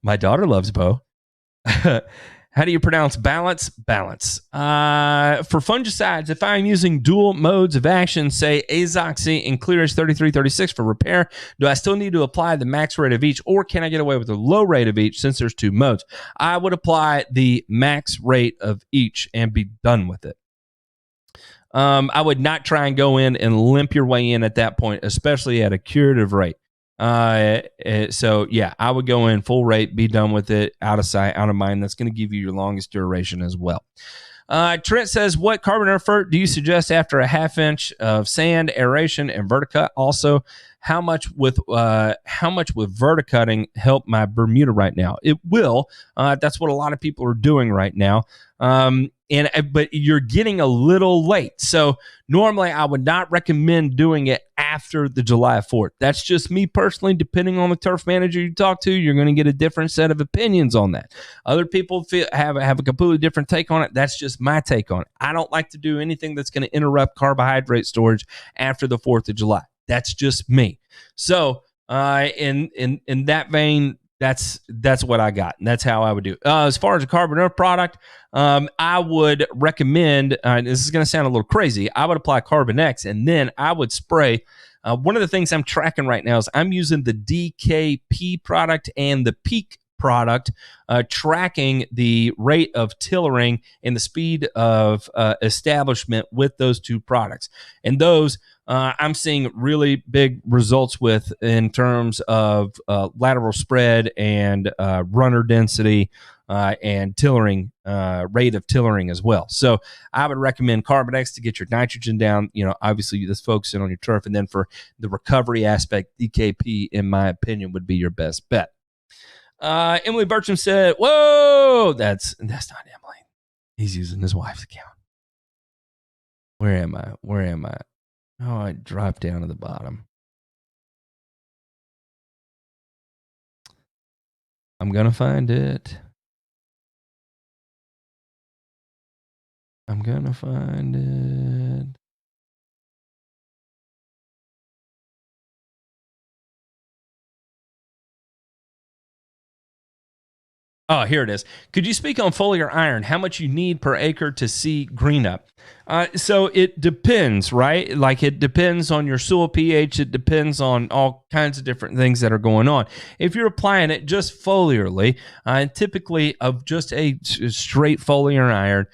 My daughter loves Bo. How do you pronounce balance? Balance. For fungicides, if I'm using dual modes of action, say Azoxy and Clearish 3336 for repair, do I still need to apply the max rate of each, or can I get away with the low rate of each since there's two modes? I would apply the max rate of each and be done with it. I would not try and go in and limp your way in at that point, especially at a curative rate. So yeah, I would go in full rate, be done with it, out of sight, out of mind. That's going to give you your longest duration as well. Trent says, what carbon effort do you suggest after a half-inch of sand, aeration, and verticut? Also, how much with verticutting help my Bermuda right now? It will. That's what a lot of people are doing right now. But you're getting a little late. So normally I would not recommend doing it after the July 4th. That's just me personally. Depending on the turf manager you talk to, you're going to get a different set of opinions on that. Other people have a completely different take on it. That's just my take on it. I don't like to do anything that's going to interrupt carbohydrate storage after the 4th of July. That's just me. So in that vein, that's what I got, and that's how I would do it. As far as a carbon earth product, I would recommend, this is going to sound a little crazy, I would apply Carbon X, and then I would spray. One of the things I'm tracking right now is I'm using the DKP product and the Peak product, tracking the rate of tillering and the speed of establishment with those two products. And those I'm seeing really big results with in terms of lateral spread and runner density and tillering rate of tillering as well. So I would recommend Carbon X to get your nitrogen down. Obviously that's focusing on your turf, and then for the recovery aspect, DKP, in my opinion, would be your best bet. Emily Bertram said, "Whoa, that's not Emily. He's using his wife's account. Where am I? Oh, I dropped down to the bottom. I'm going to find it. Oh, here it is. Could you speak on foliar iron? How much you need per acre to see green up? So it depends, right? Like it depends on your soil pH. It depends on all kinds of different things that are going on. If you're applying it just foliarly, typically of just a straight foliar iron,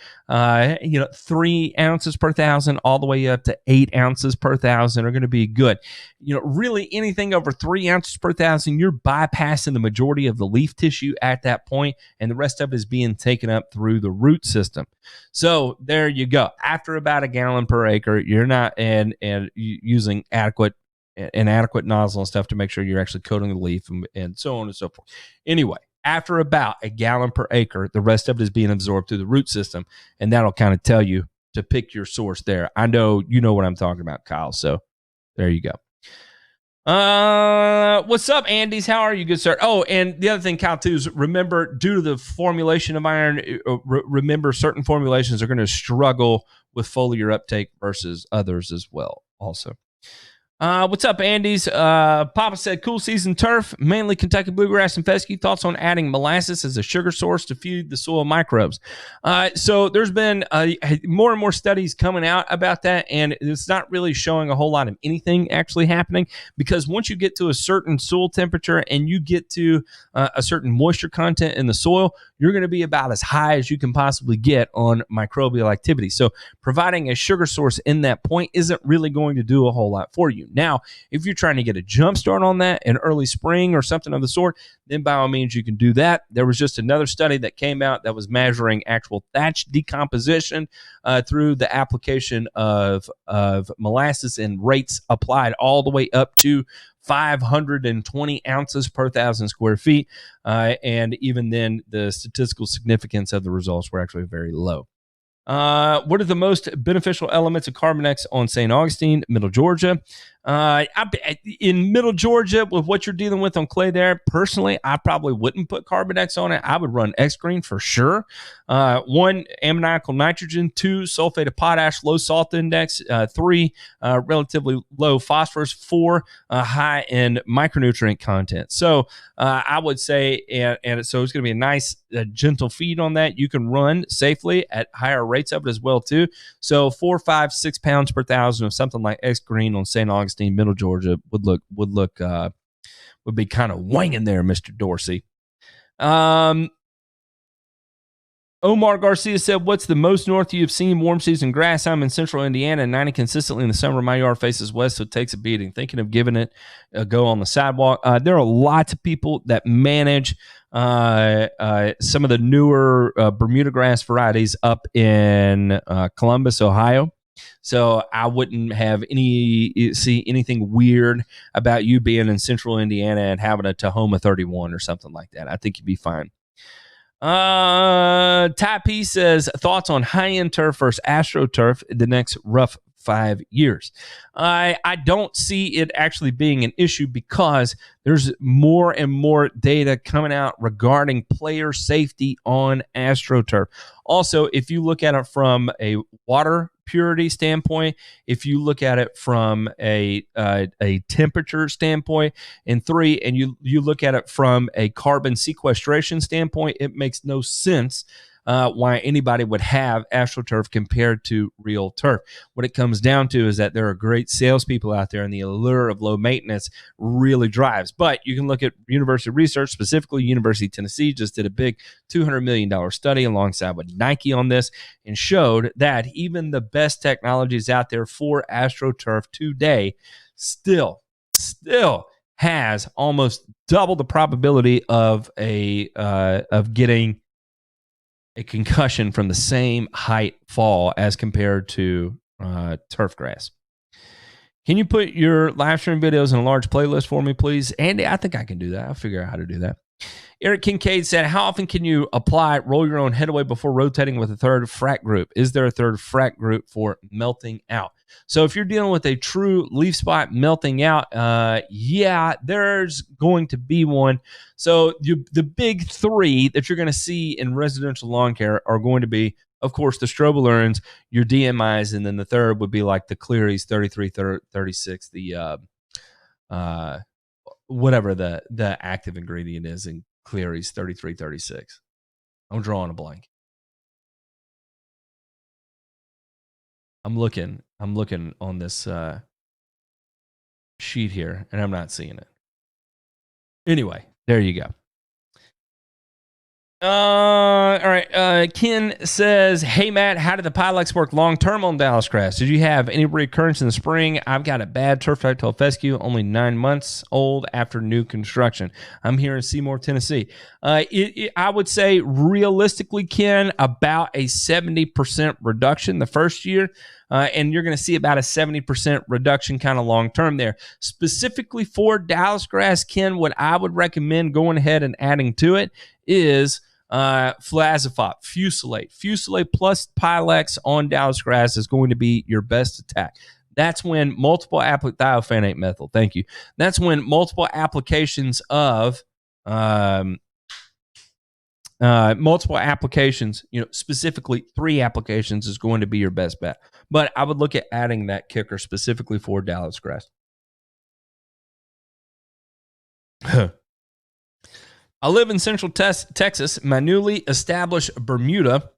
3 ounces per thousand all the way up to 8 ounces per thousand are going to be good. Really anything over 3 ounces per thousand, you're bypassing the majority of the leaf tissue at that point, and the rest of it is being taken up through the root system. So there you go. After about a gallon per acre, you're not and using adequate nozzle and stuff to make sure you're actually coating the leaf and so on and so forth. Anyway, after about a gallon per acre, the rest of it is being absorbed through the root system, and that'll kind of tell you to pick your source there. I know you know what I'm talking about, Kyle, so there you go. What's up, Andes? How are you, good sir? Oh, and the other thing, Kyle, too, is remember, due to the formulation of iron, remember certain formulations are going to struggle with foliar uptake versus others as well, also. What's up, Andes? Papa said, cool season turf, mainly Kentucky bluegrass and fescue. Thoughts on adding molasses as a sugar source to feed the soil microbes? So there's been more and more studies coming out about that, and it's not really showing a whole lot of anything actually happening, because once you get to a certain soil temperature and you get to a certain moisture content in the soil, you're going to be about as high as you can possibly get on microbial activity. So providing a sugar source in that point isn't really going to do a whole lot for you. Now, if you're trying to get a jump start on that in early spring or something of the sort, then by all means you can do that. There was just another study that came out that was measuring actual thatch decomposition through the application of molasses, and rates applied all the way up to 520 ounces per 1,000 square feet. And even then, the statistical significance of the results were actually very low. What are the most beneficial elements of Carbonex on St. Augustine, Middle Georgia? In Middle Georgia, with what you're dealing with on clay there, personally, I probably wouldn't put Carbonex on it. I would run X-Green for sure. 1, ammoniacal nitrogen. 2, sulfate of potash, low salt index. 3, relatively low phosphorus. 4, high in micronutrient content. So I would say, and so it's going to be a nice, gentle feed on that. You can run safely at higher rates of it as well too. So 4, 5, 6 pounds per 1,000 of something like X-Green on St. Augustine, Middle Georgia would be kind of wanging there, Mr. Dorsey. Omar Garcia said, what's the most north you've seen warm season grass? I'm in central Indiana and 90 consistently in the summer. My yard faces west, so it takes a beating. Thinking of giving it a go on the sidewalk. There are lots of people that manage some of the newer Bermuda grass varieties up in Columbus, Ohio. So I wouldn't have see anything weird about you being in central Indiana and having a Tahoma 31 or something like that. I think you'd be fine. Ty P says, thoughts on high-end turf versus AstroTurf the next rough 5 years. I don't see it actually being an issue, because there's more and more data coming out regarding player safety on AstroTurf. Also, if you look at it from a water purity standpoint, if you look at it from a temperature standpoint, and 3, and you look at it from a carbon sequestration standpoint, it makes no sense why anybody would have AstroTurf compared to real turf. What it comes down to is that there are great salespeople out there, and the allure of low maintenance really drives. But you can look at university research, specifically University of Tennessee just did a big $200 million study alongside with Nike on this, and showed that even the best technologies out there for AstroTurf today still has almost double the probability of getting a concussion from the same height fall as compared to turf grass. Can you put your live stream videos in a large playlist for me, please? Andy, I think I can do that. I'll figure out how to do that. Eric Kincaid said, how often can you roll your own head away before rotating with a third frac group? Is there a third frac group for melting out? So if you're dealing with a true leaf spot melting out, yeah, there's going to be one. So the big 3 that you're going to see in residential lawn care are going to be, of course, the strobilurins, your DMIs, and then the third would be like the Cleary's 3336, the whatever the active ingredient is in Cleary's 3336. I'm drawing a blank. I'm looking on this sheet here, and I'm not seeing it. Anyway, there you go. All right. Ken says, hey, Matt, how did the Pilex work long-term on Dallas grass? Did you have any recurrence in the spring? I've got a bad turf ductile fescue, only 9 months old after new construction. I'm here in Seymour, Tennessee. I would say realistically, Ken, about a 70% reduction the first year. And you're going to see about a 70% reduction kind of long-term there. Specifically for Dallas grass, Ken, what I would recommend going ahead and adding to it is fluazafop, fusilate. Fusilate plus Pilex on Dallas grass is going to be your best attack. that's when multiple thiophanate methyl. Thank you. That's when multiple applications of specifically 3 applications is going to be your best bet. But I would look at adding that kicker specifically for Dallas grass. I live in Central Texas. My newly established Bermuda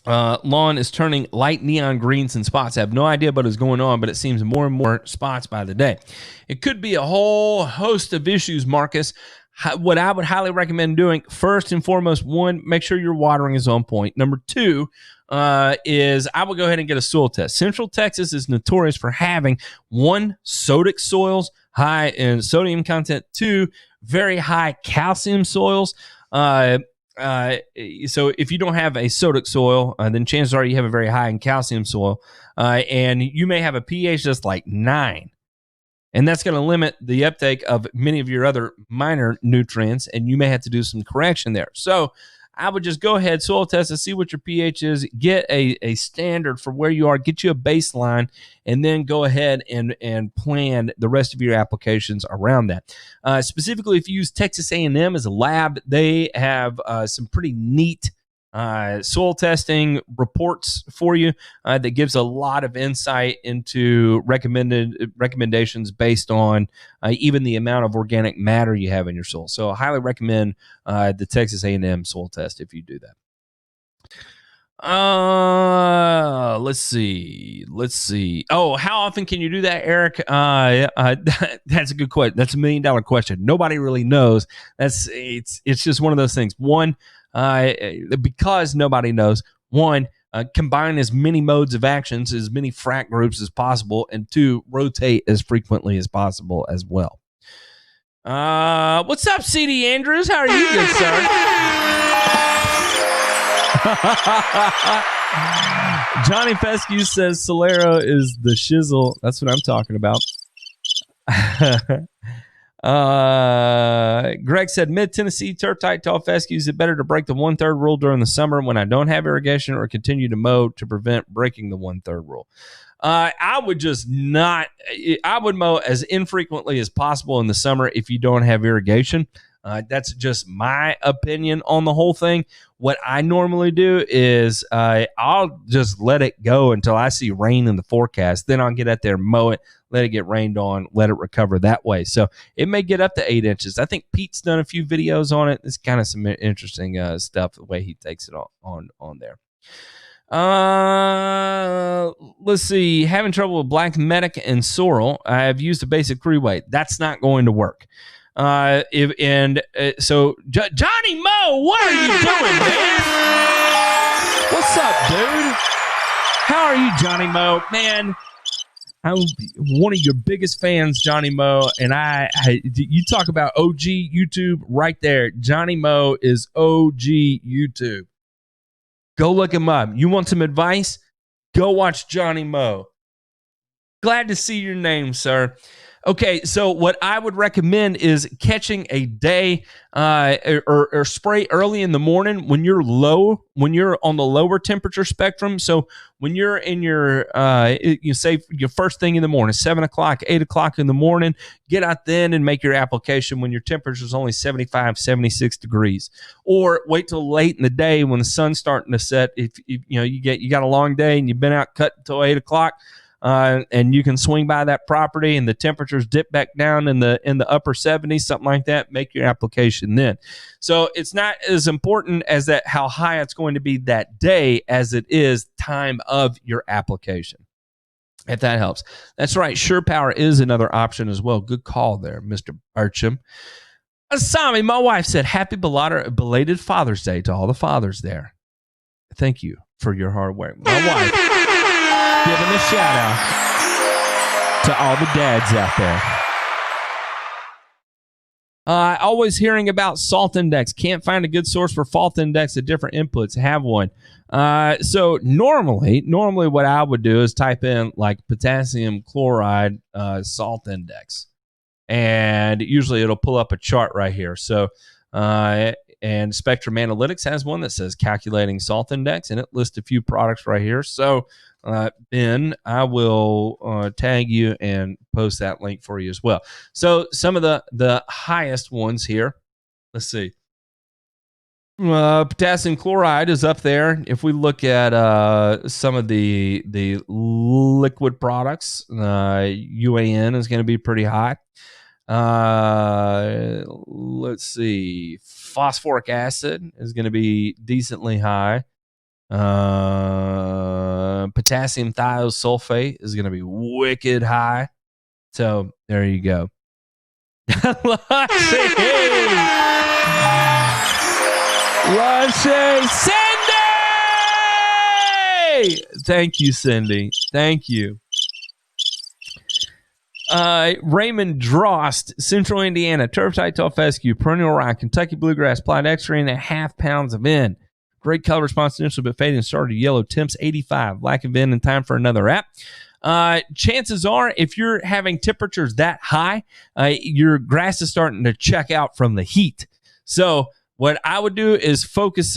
lawn is turning light neon greens and spots. I have no idea what is going on, but it seems more and more spots by the day. It could be a whole host of issues, Marcus. What I would highly recommend doing, first and foremost, 1, make sure your watering is on point. Number 2 is I would go ahead and get a soil test. Central Texas is notorious for having 1, sodic soils, high in sodium content, 2, very high calcium soils. So if you don't have a sodic soil, then chances are you have a very high in calcium soil, and you may have a pH that's like 9. And that's going to limit the uptake of many of your other minor nutrients, and you may have to do some correction there. So I would just go ahead, soil test and see what your pH is, get a standard for where you are, get you a baseline, and then go ahead and plan the rest of your applications around that. Specifically, if you use Texas A&M as a lab, they have some pretty neat soil testing reports for you that gives a lot of insight into recommendations based on even the amount of organic matter you have in your soil. So I highly recommend the Texas A&M soil test if you do that. Let's see. Oh, how often can you do that, Eric? That's a good question. That's $1 million question. Nobody really knows. It's just one of those things. One, because nobody knows, 1, combine as many modes of actions, as many frac groups as possible, and 2, rotate as frequently as possible as well. What's up, CD Andrews? How are you, good sir? Johnny Fescue says Solero is the shizzle. That's what I'm talking about. Greg said, mid-Tennessee turf-tight tall fescue, is it better to break the 1/3 rule during the summer when I don't have irrigation, or continue to mow to prevent breaking the 1/3 rule? I would mow as infrequently as possible in the summer if you don't have irrigation. That's just my opinion on the whole thing. What I normally do is I'll just let it go until I see rain in the forecast. Then I'll get out there, mow it, let it get rained on, let it recover that way. So it may get up to 8 inches. I think Pete's done a few videos on it. It's kind of some interesting stuff, the way he takes it on there. Let's see. Having trouble with black medic and sorrel. I've used a basic 3-weight. That's not going to work. So Johnny Moe, what are you doing, man? What's up, dude? How are you, Johnny Moe? Man, I'm one of your biggest fans, Johnny Moe, and you talk about OG YouTube right there. Johnny Moe is OG YouTube. Go look him up. You want some advice? Go watch Johnny Moe. Glad to see your name, sir. Okay, so what I would recommend is catching a day or spray early in the morning when you're on the lower temperature spectrum. So when you're in your, you say your first thing in the morning, 7 o'clock, 8 o'clock in the morning, get out then and make your application when your temperature is only 75, 76 degrees. Or wait till late in the day when the sun's starting to set. If you got a long day and you've been out cut until 8 o'clock. And you can swing by that property and the temperatures dip back down in the upper 70s, something like that. Make your application then. So it's not as important as that how high it's going to be that day as it is time of your application, if that helps. That's right. Sure Power is another option as well. Good call there, Mr. Burcham. Asami, my wife said, happy belated Father's Day to all the fathers there. Thank you for your hard work. My wife giving a shout out to all the dads out there. Always hearing about salt index. Can't find a good source for fault index of different inputs. Have one. So normally what I would do is type in like potassium chloride salt index. And usually it'll pull up a chart right here. So and Spectrum Analytics has one that says calculating salt index, and it lists a few products right here. So Ben, I will tag you and post that link for you as well. So some of the highest ones here. Let's see. Potassium chloride is up there. If we look at some of the liquid products, UAN is going to be pretty high. Let's see. Phosphoric acid is going to be decently high. Potassium thiosulfate is going to be wicked high. So there you go. Cindy! Thank you, Cindy. Thank you. Raymond Drost, Central Indiana, Turf-Type Tall Fescue, Perennial Rye, Kentucky Bluegrass, applied extra 3.5 pounds of N. Great color response initially, but fading and started yellow. Temps 85. Lack of N and time for another app. Chances are, if you're having temperatures that high, your grass is starting to check out from the heat. So what I would do is focus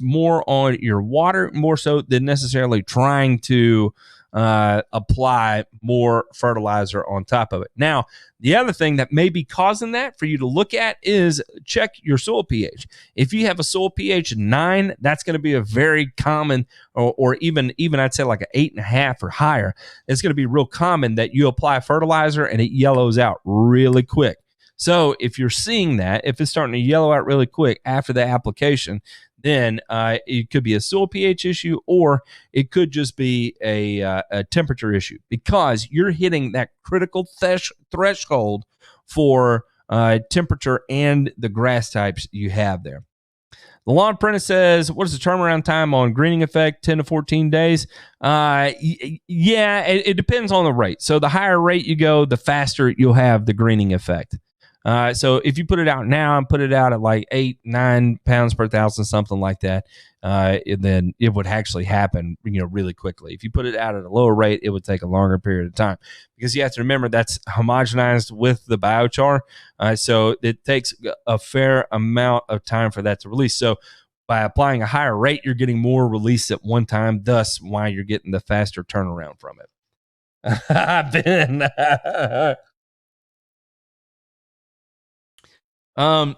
more on your water, more so than necessarily trying to apply more fertilizer on top of it. Now, the other thing that may be causing that for you to look at is check your soil pH. If you have a soil pH 9, that's going to be a very common, or even I'd say like an 8.5 or higher. It's going to be real common that you apply fertilizer and it yellows out really quick. So if you're seeing that, if it's starting to yellow out really quick after the application, then it could be a soil pH issue, or it could just be a temperature issue, because you're hitting that critical threshold for temperature and the grass types you have there. The Lawn Apprentice says, what is the turnaround time on greening effect? 10 to 14 days. Yeah, it depends on the rate. So the higher rate you go, the faster you'll have the greening effect. So if you put it out now and put it out at like 8-9 pounds per thousand, something like that, then it would actually happen, really quickly. If you put it out at a lower rate, it would take a longer period of time, because you have to remember that's homogenized with the biochar. So it takes a fair amount of time for that to release. So by applying a higher rate, you're getting more release at one time, thus why you're getting the faster turnaround from it. Ben. Paul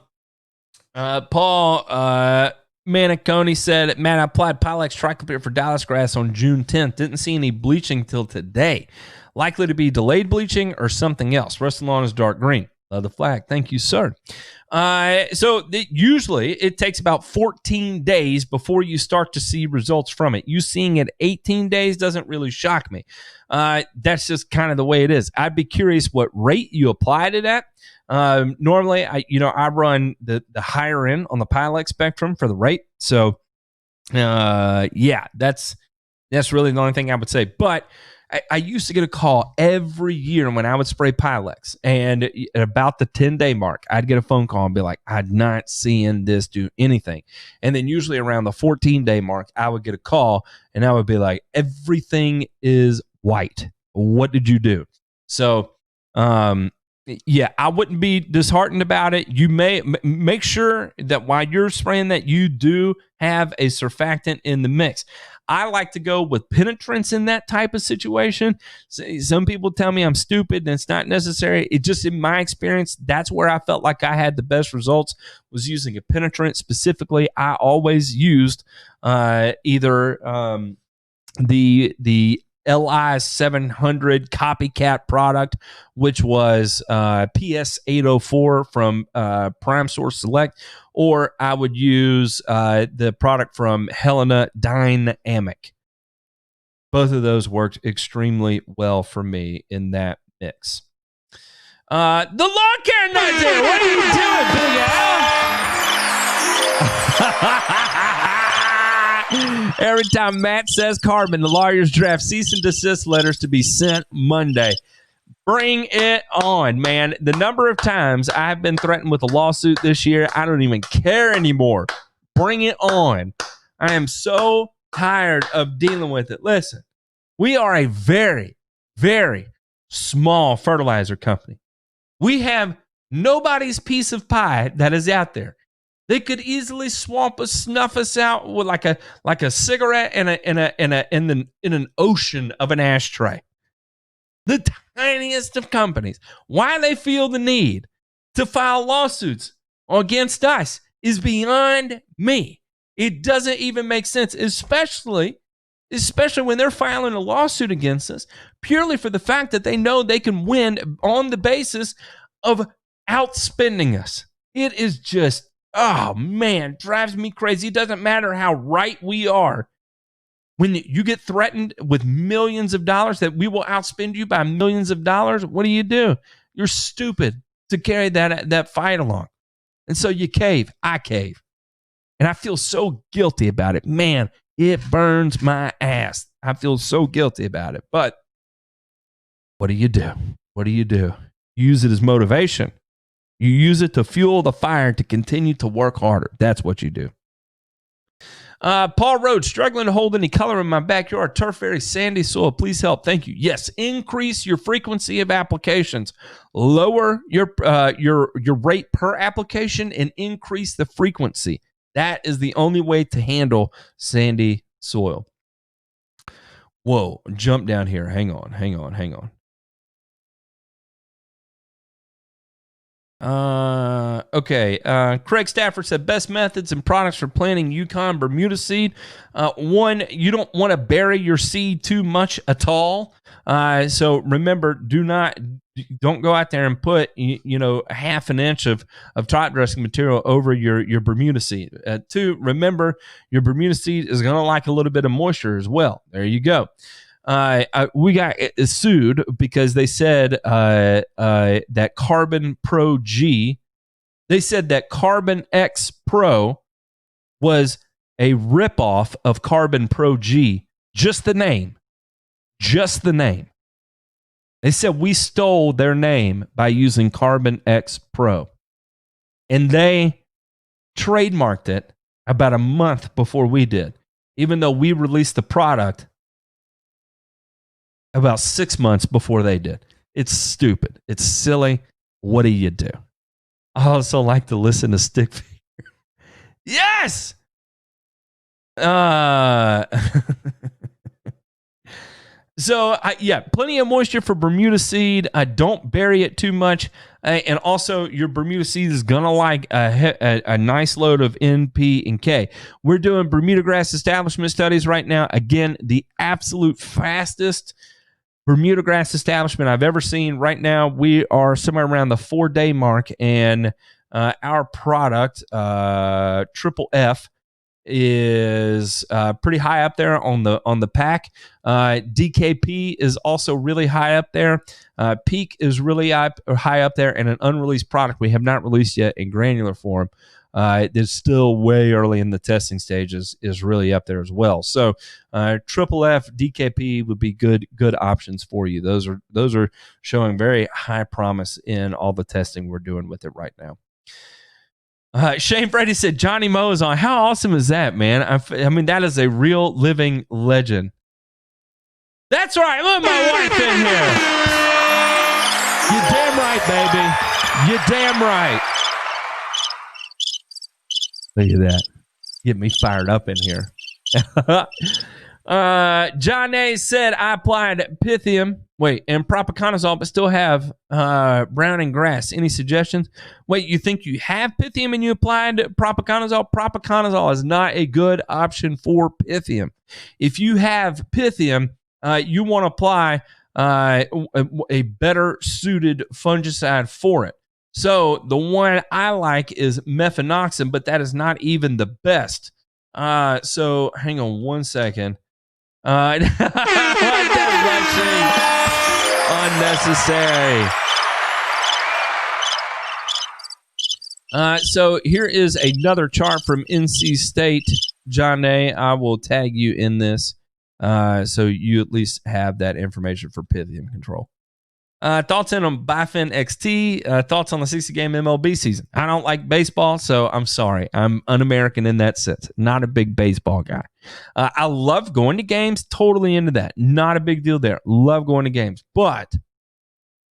Maniconi said, Matt, I applied Pylex Triclopyr for Dallas grass on June 10th. Didn't see any bleaching till today. Likely to be delayed bleaching or something else. Rest of the lawn is dark green. Love the flag. Thank you, sir. Usually it takes about 14 days before you start to see results from it. You seeing it 18 days doesn't really shock me. That's just kind of the way it is. I'd be curious what rate you applied it at. Normally, I run the higher end on the Pylex spectrum for the rate. So, yeah, that's really the only thing I would say. But I used to get a call every year when I would spray Pylex, and at about the 10-day mark, I'd get a phone call and be like, I'm not seeing this do anything. And then usually around the 14-day mark, I would get a call, and I would be like, everything is white. What did you do? So, yeah, I wouldn't be disheartened about it. You may make sure that while you're spraying that, you do have a surfactant in the mix. I like to go with penetrance in that type of situation. Some people tell me I'm stupid and it's not necessary. It just, in my experience, that's where I felt like I had the best results, was using a penetrant. Specifically, I always used either the LI 700 copycat product, which was PS 804 from Prime Source Select, or I would use the product from Helena Dynamic. Both of those worked extremely well for me in that mix. The lawn care nut there. What are you doing, Big Al? Every time Matt says carbon, the lawyers draft cease and desist letters to be sent Monday. Bring it on, man. The number of times I've been threatened with a lawsuit this year, I don't even care anymore. Bring it on. I am so tired of dealing with it. Listen, we are a very, very small fertilizer company. We have nobody's piece of pie that is out there. They could easily snuff us out with like a cigarette in an ocean of an ashtray. The tiniest of companies. Why they feel the need to file lawsuits against us is beyond me. It doesn't even make sense, especially when they're filing a lawsuit against us purely for the fact that they know they can win on the basis of outspending us. It is just, oh man, drives me crazy. It doesn't matter how right we are. When you get threatened with millions of dollars that we will outspend you by millions of dollars, what do? You're stupid to carry that fight along. And so you cave. I cave. And I feel so guilty about it. Man, it burns my ass. I feel so guilty about it. But what do? What do? You use it as motivation. You use it to fuel the fire to continue to work harder. That's what you do. Paul Rhodes, struggling to hold any color in my backyard. Turf, very sandy soil. Please help. Thank you. Yes, increase your frequency of applications. Lower your rate per application and increase the frequency. That is the only way to handle sandy soil. Whoa, jump down here. Hang on. Okay. Craig Stafford said best methods and products for planting Yukon Bermuda seed. One, you don't want to bury your seed too much at all. So remember, don't go out there and put a half an inch of top dressing material over your Bermuda seed. Two, remember your Bermuda seed is going to like a little bit of moisture as well. There you go. We got sued because they said that Carbon Pro G, they said that Carbon X Pro was a ripoff of Carbon Pro G. Just the name. They said we stole their name by using Carbon X Pro. And they trademarked it about a month before we did, even though we released the product about 6 months before they did. It's stupid. It's silly. What do you do? I also like to listen to Stick Figure. Yes! So, plenty of moisture for Bermuda seed. Don't bury it too much. And also, your Bermuda seed is going to like a nice load of N, P, and K. We're doing Bermuda grass establishment studies right now. Again, the absolute fastest Bermuda grass establishment I've ever seen. Right now, we are somewhere around the 4-day mark, and our product, Triple F, is pretty high up there on the pack. DKP is also really high up there. Peak is really high up there, and an unreleased product we have not released yet in granular form. It's still way early in the testing stages, is really up there as well. So Triple F, DKP would be good options for you. Those are showing very high promise in all the testing we're doing with it right now. Shane Freddy said Johnny Moe is on. How awesome is that, man? I mean, that is a real living legend. That's right. Look at my wife in here. You're damn right, baby. You're damn right. Look at that. Get me fired up in here. John A said, I applied Pythium, and propiconazole, but still have browning grass. Any suggestions? Wait, you think you have Pythium and you applied propiconazole? Propiconazole is not a good option for Pythium. If you have Pythium, you want to apply a better suited fungicide for it. So the one I like is mefenoxam, but that is not even the best. So hang on one second. What unnecessary. So here is another chart from NC State. John A., I will tag you in this so you at least have that information for Pythium control. Thoughts in on Bifin XT. Thoughts on the 60-game MLB season. I don't like baseball, so I'm sorry. I'm un-American in that sense. Not a big baseball guy. I love going to games. Totally into that. Not a big deal there. Love going to games. But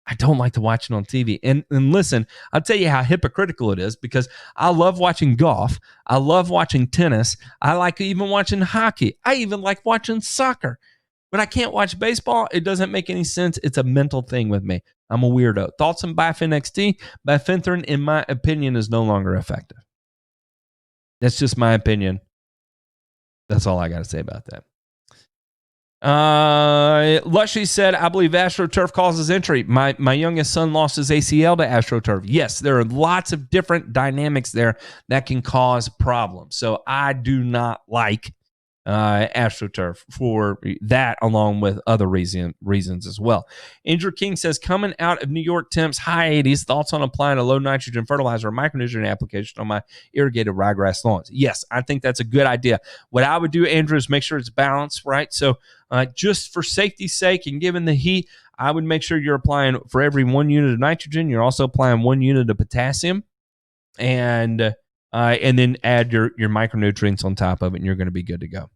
I don't like to watch it on TV. And listen, I'll tell you how hypocritical it is, because I love watching golf. I love watching tennis. I like even watching hockey. I even like watching soccer. When I can't watch baseball, it doesn't make any sense. It's a mental thing with me. I'm a weirdo. Thoughts on Bifin XT? Bifenthrin, in my opinion, is no longer effective. That's just my opinion. That's all I got to say about that. Lushy said, I believe AstroTurf causes injury. My youngest son lost his ACL to AstroTurf. Yes, there are lots of different dynamics there that can cause problems. So I do not like AstroTurf for that, along with other reasons as well. Andrew King says, coming out of New York temps, high 80s, thoughts on applying a low nitrogen fertilizer or micronutrient application on my irrigated ryegrass lawns? Yes, I think that's a good idea. What I would do, Andrew, is make sure it's balanced, right? So just for safety's sake and given the heat, I would make sure you're applying, for every 1 unit of nitrogen, you're also applying 1 unit of potassium, and then add your micronutrients on top of it, and you're going to be good to go.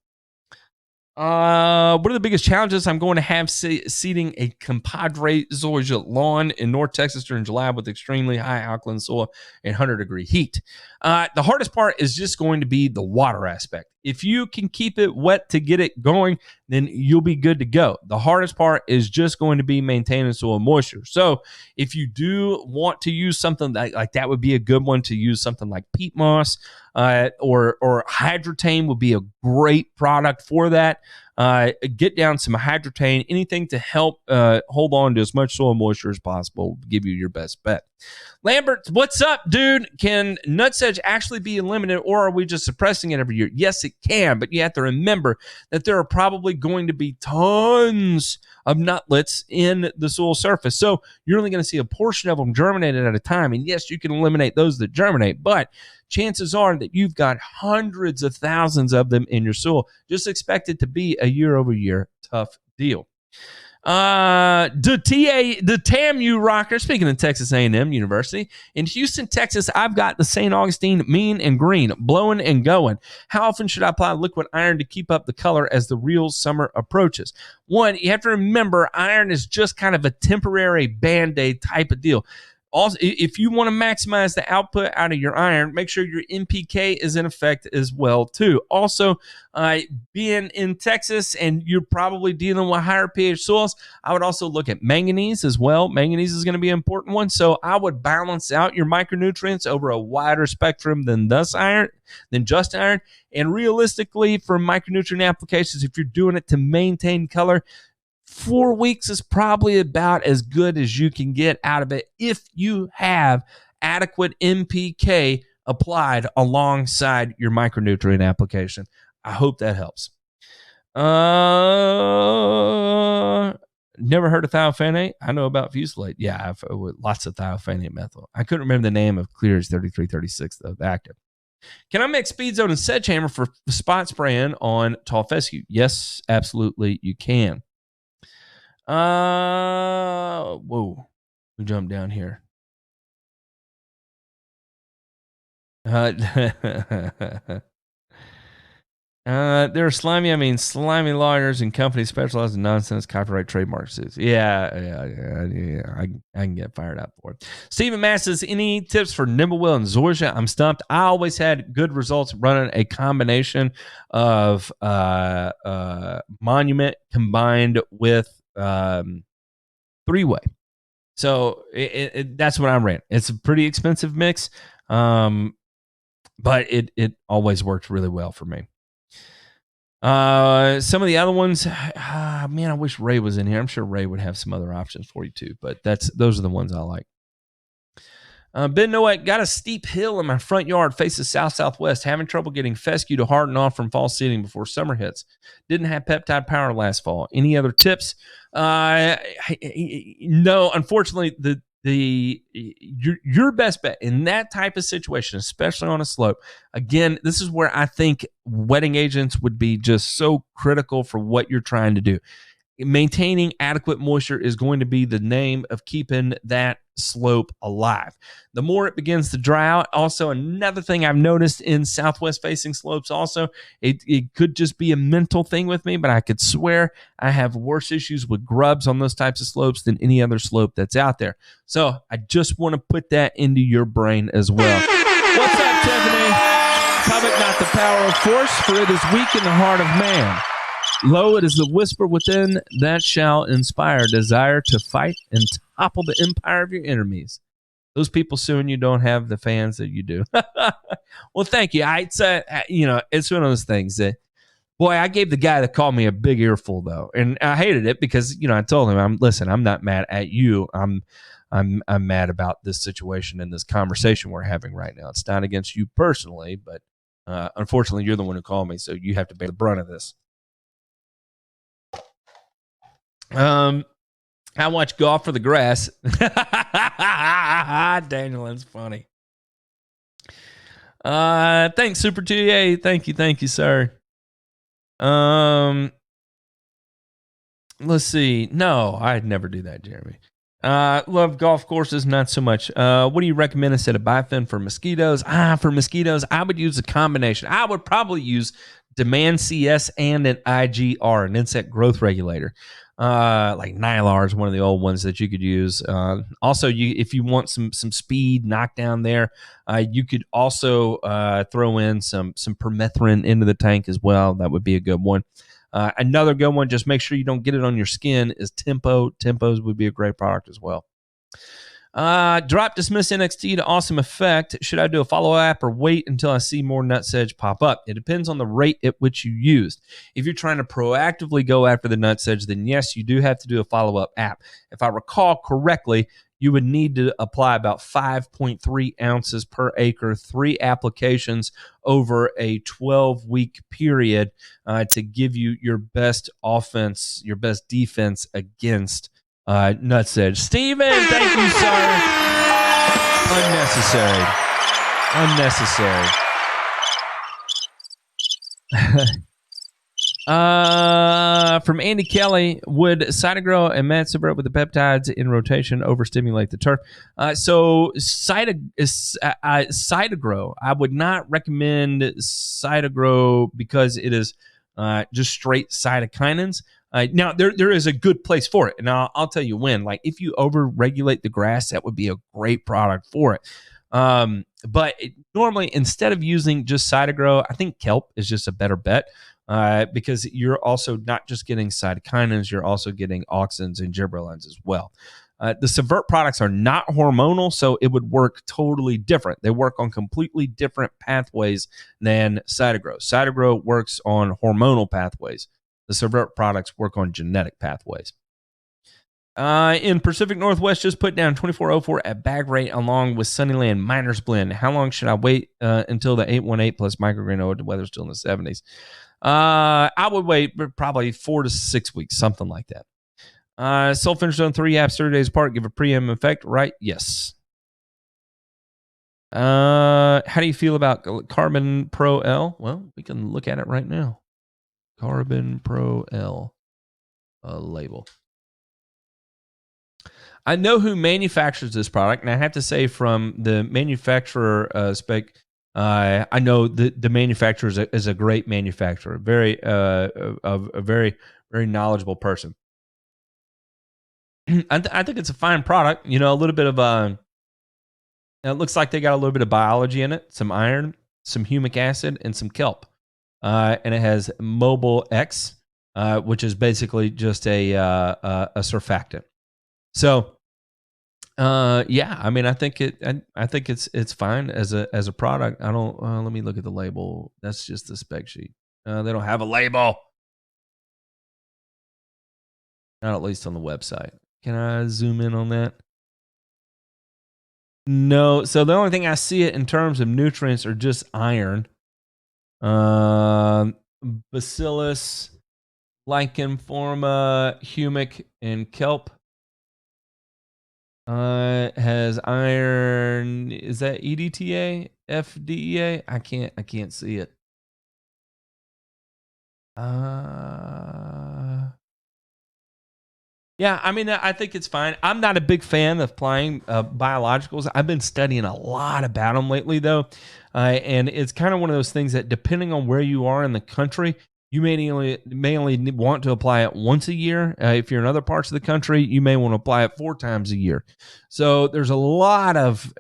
What are the biggest challenges I'm going to have seeding a compadre zoysia lawn in North Texas during July with extremely high alkaline soil and 100-degree heat? The hardest part is just going to be the water aspect. If you can keep it wet to get it going, then you'll be good to go. The hardest part is just going to be maintaining soil moisture. So if you do want to use something like that, would be a good one to use something like peat moss, or Hydrotane would be a great product for that. Get down some Hydrotane, anything to help hold on to as much soil moisture as possible will give you your best bet. Lambert, what's up, dude? Can nutsedge actually be eliminated, or are we just suppressing it every year? Yes, it can, but you have to remember that there are probably going to be tons of nutlets in the soil surface. So you're only going to see a portion of them germinated at a time. And yes, you can eliminate those that germinate, but chances are that you've got hundreds of thousands of them in your soil. Just expect it to be a year-over-year tough deal. The TAMU rocker, speaking of Texas A&M University, in Houston, Texas, I've got the St. Augustine mean and green, blowing and going. How often should I apply liquid iron to keep up the color as the real summer approaches? One, you have to remember, iron is just kind of a temporary Band-Aid type of deal. Also, if you want to maximize the output out of your iron, make sure your NPK is in effect as well, too. Also, being in Texas and you're probably dealing with higher pH soils, I would also look at manganese as well. Manganese is going to be an important one, so I would balance out your micronutrients over a wider spectrum than just iron. And realistically, for micronutrient applications, if you're doing it to maintain color, 4 weeks is probably about as good as you can get out of it if you have adequate NPK applied alongside your micronutrient application. I hope that helps. Never heard of thiophanate? I know about fusilade. Yeah, I've lots of thiophanate methyl. I couldn't remember the name of Clear's 3336, though, the active. Can I mix Speed Zone and Sedgehammer for spot spraying on tall fescue? Yes, absolutely, you can. Whoa, we jumped down here. They're slimy. I mean, slimy lawyers and companies specialized in nonsense copyright trademark suits. Yeah. I can get fired up for it. Stephen Mass says, any tips for Nimblewell and Zoysia? I'm stumped. I always had good results running a combination of Monument combined with three-way. So that's what I ran. It's a pretty expensive mix, but it always worked really well for me. Some of the other ones, man, I wish Ray was in here. I'm sure Ray would have some other options for you too, but those are the ones I like. Ben Noack, got a steep hill in my front yard, faces south-southwest, having trouble getting fescue to harden off from fall seeding before summer hits. Didn't have peptide power last fall. Any other tips? No, unfortunately, your best bet in that type of situation, especially on a slope, again, this is where I think wetting agents would be just so critical for what you're trying to do. Maintaining adequate moisture is going to be the name of keeping that slope alive. The more it begins to dry out, also another thing I've noticed in southwest facing slopes also, it could just be a mental thing with me, but I could swear I have worse issues with grubs on those types of slopes than any other slope that's out there. So I just want to put that into your brain as well. What's up, Tiffany? Covet not the power of force, for it is weak in the heart of man. Lo, it is the whisper within that shall inspire desire to fight and topple the empire of your enemies. Those people suing you don't have the fans that you do. Well, thank you. It's one of those things that, boy, I gave the guy that called me a big earful though, and I hated it because I told him, I'm not mad at you. I'm mad about this situation and this conversation we're having right now. It's not against you personally, but unfortunately, you're the one who called me, so you have to bear the brunt of this. I watch Golf for the Grass. Daniel, that's funny. Thanks, Super 2A. Thank you, sir. Let's see. No, I'd never do that, Jeremy. Love golf courses, not so much. What do you recommend instead of bifin for mosquitoes? For mosquitoes, I would use a combination. I would probably use Demand CS and an IGR, an insect growth regulator. Like Nylar is one of the old ones that you could use. Also, if you want some speed knockdown there, you could also throw in some permethrin into the tank as well. That would be a good one. Another good one, just make sure you don't get it on your skin, is Tempo. Tempos would be a great product as well. Drop Dismiss NXT to awesome effect. Should I do a follow-up or wait until I see more nutsedge pop up? It depends on the rate at which you used. If you're trying to proactively go after the nutsedge, then yes, you do have to do a follow-up app. If I recall correctly, you would need to apply about 5.3 ounces per acre, 3 applications over a 12-week period to give you your best offense, your best defense against nutsedge. Steven, thank you, sir. Unnecessary. From Andy Kelly, would Cytogro and Matsubra with the peptides in rotation overstimulate the turf? So Cytogro, I would not recommend Cytogro because it is just straight cytokinins. Now, there is a good place for it, and I'll tell you when. Like, if you over-regulate the grass, that would be a great product for it. But normally, instead of using just Cytogro, I think kelp is just a better bet because you're also not just getting cytokinins, you're also getting auxins and gibberellins as well. The Subvert products are not hormonal, so it would work totally different. They work on completely different pathways than Cytogro. Cytogro works on hormonal pathways. The Subvert products work on genetic pathways. In Pacific Northwest, just put down 2404 at bag rate along with Sunnyland Miners Blend. How long should I wait until the 818 plus microgreen the weather's still in the 70s? I would wait probably 4 to 6 weeks, something like that. Sulfentrazone 3 apps 30 days apart, give a preem effect, right? Yes. How do you feel about Carbon Pro L? Well, we can look at it right now. Carbon Pro L label. I know who manufactures this product, and I have to say from the manufacturer spec, I know the manufacturer is a great manufacturer, a very knowledgeable person. I think it's a fine product. A little bit of it looks like they got a little bit of biology in it, some iron, some humic acid, and some kelp. And it has Mobile X, which is basically just a surfactant. So, yeah, I mean, I think it's fine as a product. I don't. Let me look at the label. That's just the spec sheet. They don't have a label, not at least on the website. Can I zoom in on that? No. So the only thing I see it in terms of nutrients are just iron. Bacillus, Licheniforma, humic, and kelp. Has iron. Is that EDTA? FDEA? I can't see it. Yeah, I mean, I think it's fine. I'm not a big fan of applying biologicals. I've been studying a lot about them lately, though, and it's kind of one of those things that, depending on where you are in the country, you may only want to apply it once a year. If you're in other parts of the country, you may want to apply it 4 times a year. So there's a lot of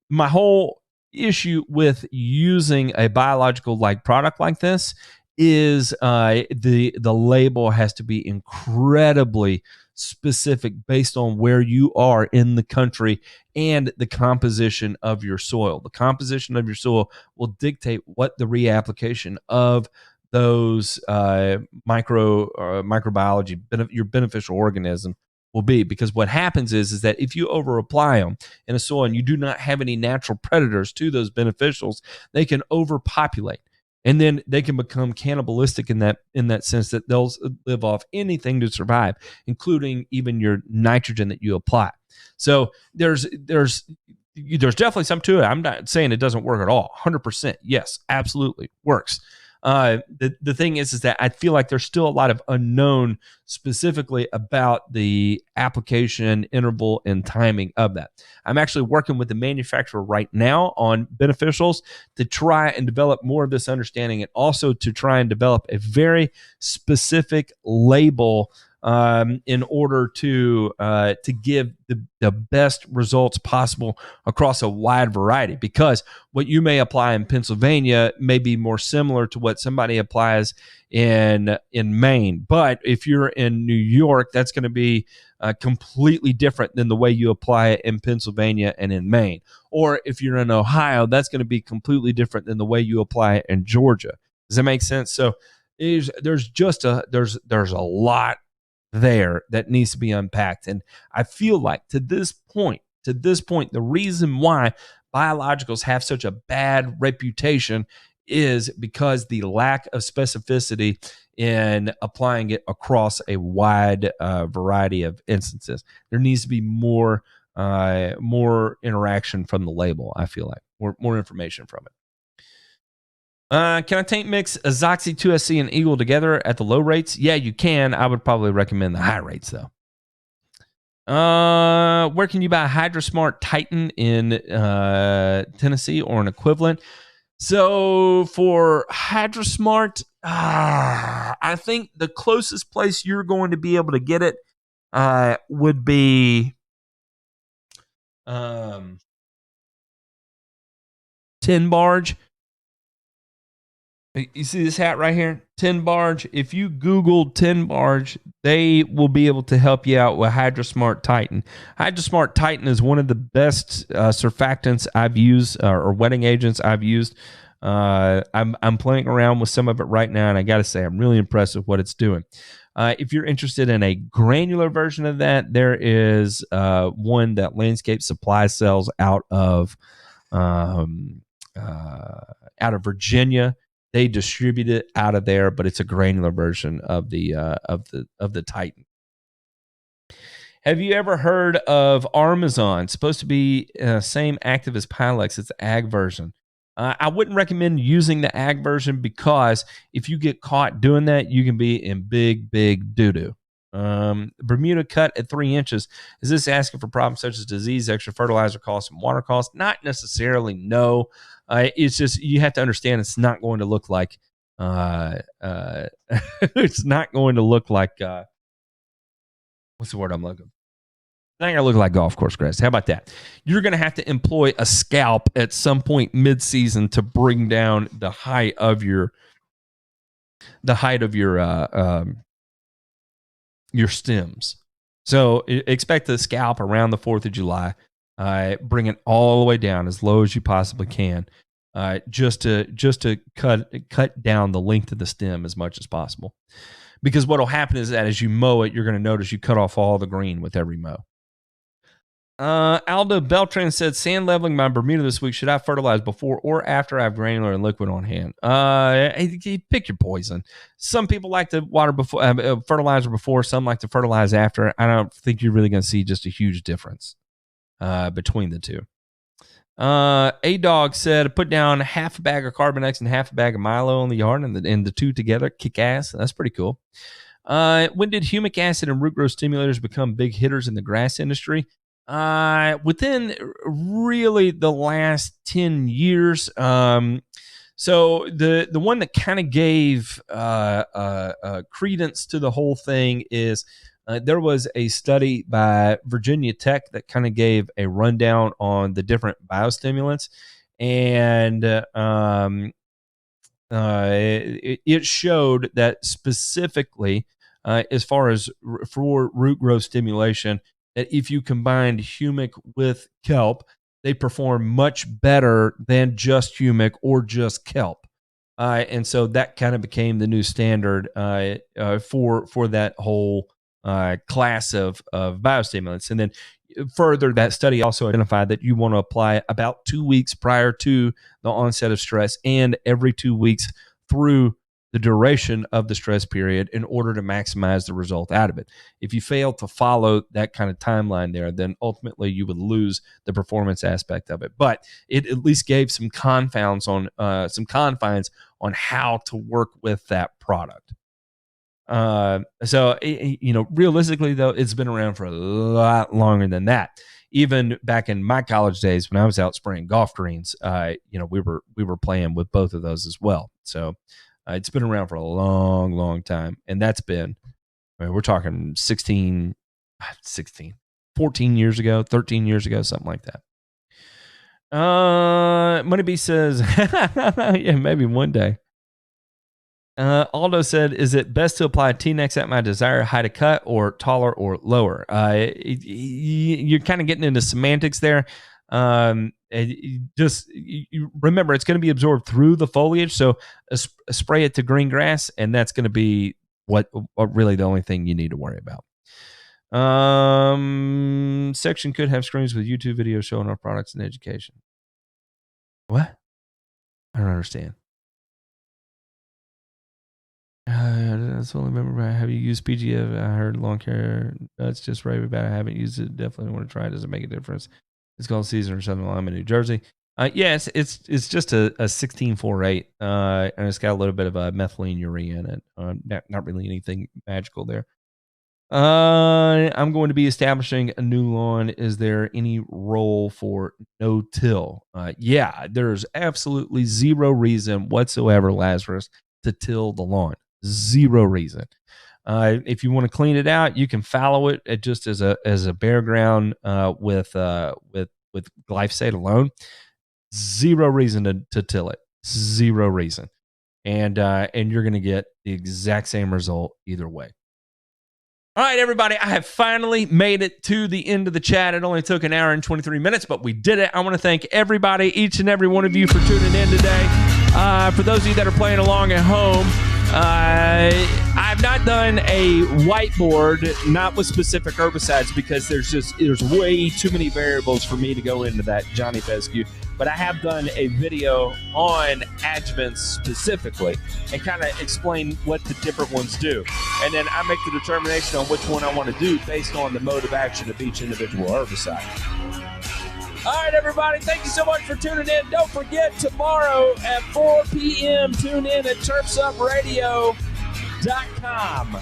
my whole issue with using a biological like product like this is the label has to be incredibly specific based on where you are in the country and the composition of your soil. The composition of your soil will dictate what the reapplication of those microbiology, your beneficial organism will be. Because what happens is that if you over apply them in a soil and you do not have any natural predators to those beneficials, they can overpopulate. And then they can become cannibalistic in that sense, that they'll live off anything to survive, including even your nitrogen that you apply. So there's definitely some to it. I'm not saying it doesn't work at all. 100%, yes, absolutely works. The thing is that I feel like there's still a lot of unknown specifically about the application interval and timing of that. I'm actually working with the manufacturer right now on beneficials to try and develop more of this understanding, and also to try and develop a very specific label in order to give the best results possible across a wide variety. Because what you may apply in Pennsylvania may be more similar to what somebody applies in Maine. But if you're in New York, that's going to be completely different than the way you apply it in Pennsylvania and in Maine. Or if you're in Ohio, that's going to be completely different than the way you apply it in Georgia. Does that make sense? So there's a lot there that needs to be unpacked. And I feel like to this point, the reason why biologicals have such a bad reputation is because the lack of specificity in applying it across a wide variety of instances. There needs to be more interaction from the label. I feel like more information from it. Can I tank mix Azoxy 2SC and Eagle together at the low rates? Yeah, you can. I would probably recommend the high rates, though. Where can you buy HydroSmart Titan in Tennessee or an equivalent? So for HydroSmart, I think the closest place you're going to be able to get it would be 10 Barge. You see this hat right here? 10 Barge. If you Google 10 Barge, they will be able to help you out with HydroSmart Titan. HydroSmart Titan is one of the best surfactants I've used, or wetting agents I've used. I'm playing around with some of it right now, and I got to say, I'm really impressed with what it's doing. If you're interested in a granular version of that, there is one that Landscape Supply sells out of Virginia. They distribute it out of there, but it's a granular version of the Titan. Have you ever heard of Armazon? It's supposed to be same active as Pylex. It's the ag version. I wouldn't recommend using the ag version, because if you get caught doing that, you can be in big doo-doo. Bermuda cut at 3 inches. Is this asking for problems such as disease, extra fertilizer costs, and water costs? Not necessarily, no. It's just, you have to understand it's not going to look like it's not going to look like what's the word I'm looking for? It's not going to look like golf course grass. How about that? You're going to have to employ a scalp at some point mid-season to bring down the height of your stems. So expect the scalp around the 4th of July. Bring it all the way down as low as you possibly can, just to cut down the length of the stem as much as possible. Because what will happen is that as you mow it, you're going to notice you cut off all the green with every mow. Aldo Beltran said, sand leveling my Bermuda this week. Should I fertilize before or after I have granular and liquid on hand? Pick your poison. Some people like to water before, fertilizer before. Some like to fertilize after. I don't think you're really going to see just a huge difference between the two. A-Dog said, put down half a bag of Carbon X and half a bag of Milo in the yard, and the two together kick ass. That's pretty cool. When did humic acid and root growth stimulators become big hitters in the grass industry? Within really the last 10 years. So the one that kind of gave credence to the whole thing is there was a study by Virginia Tech that kind of gave a rundown on the different biostimulants, and it showed that specifically, as far as for root growth stimulation, that if you combined humic with kelp, they perform much better than just humic or just kelp. And so that kind of became the new standard for that whole class of biostimulants. And then further, that study also identified that you want to apply about 2 weeks prior to the onset of stress and every 2 weeks through the duration of the stress period in order to maximize the result out of it. If you fail to follow that kind of timeline there, then ultimately you would lose the performance aspect of it. But it at least gave some confines on how to work with that product. So realistically though, it's been around for a lot longer than that. Even back in my college days when I was out spraying golf greens, we were playing with both of those as well. So it's been around for a long, long time. And that's been, we're talking 14 years ago, 13 years ago, something like that. Moneybee says, yeah, maybe one day. Aldo said, is it best to apply T-Nex at my desired height of cut or taller or lower? You're kind of getting into semantics there. Just remember, it's going to be absorbed through the foliage. So spray it to green grass, and that's going to be what really the only thing you need to worry about. Section could have screens with YouTube videos showing our products and education. What? I don't understand. That's only remember. Have you used PGF? I heard lawn care. That's just right about it. I haven't used it. Definitely want to try it. Does it make a difference? It's called Season or something. I'm in New Jersey. Yes, it's just a 1648, and it's got a little bit of a methylene urea in it. Not really anything magical there. I'm going to be establishing a new lawn. Is there any role for no-till? Yeah, there's absolutely zero reason whatsoever, Lazarus, to till the lawn. Zero reason. If you want to clean it out, you can fallow it just as a bare ground with glyphosate alone. Zero reason to till it. Zero reason, and you're going to get the exact same result either way. All right, everybody, I have finally made it to the end of the chat. It only took an hour and 23 minutes, but we did it. I want to thank everybody, each and every one of you, for tuning in today. For those of you that are playing along at home, I've not done a whiteboard, not with specific herbicides, because there's way too many variables for me to go into that, Johnny Fescue. But I have done a video on adjuvants specifically and kind of explain what the different ones do. And then I make the determination on which one I want to do based on the mode of action of each individual herbicide. All right, everybody, thank you so much for tuning in. Don't forget, tomorrow at 4 p.m., tune in at TurfsUpRadio.com. All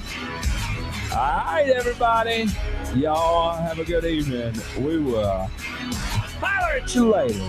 right, everybody, y'all have a good evening. We will holler at you later.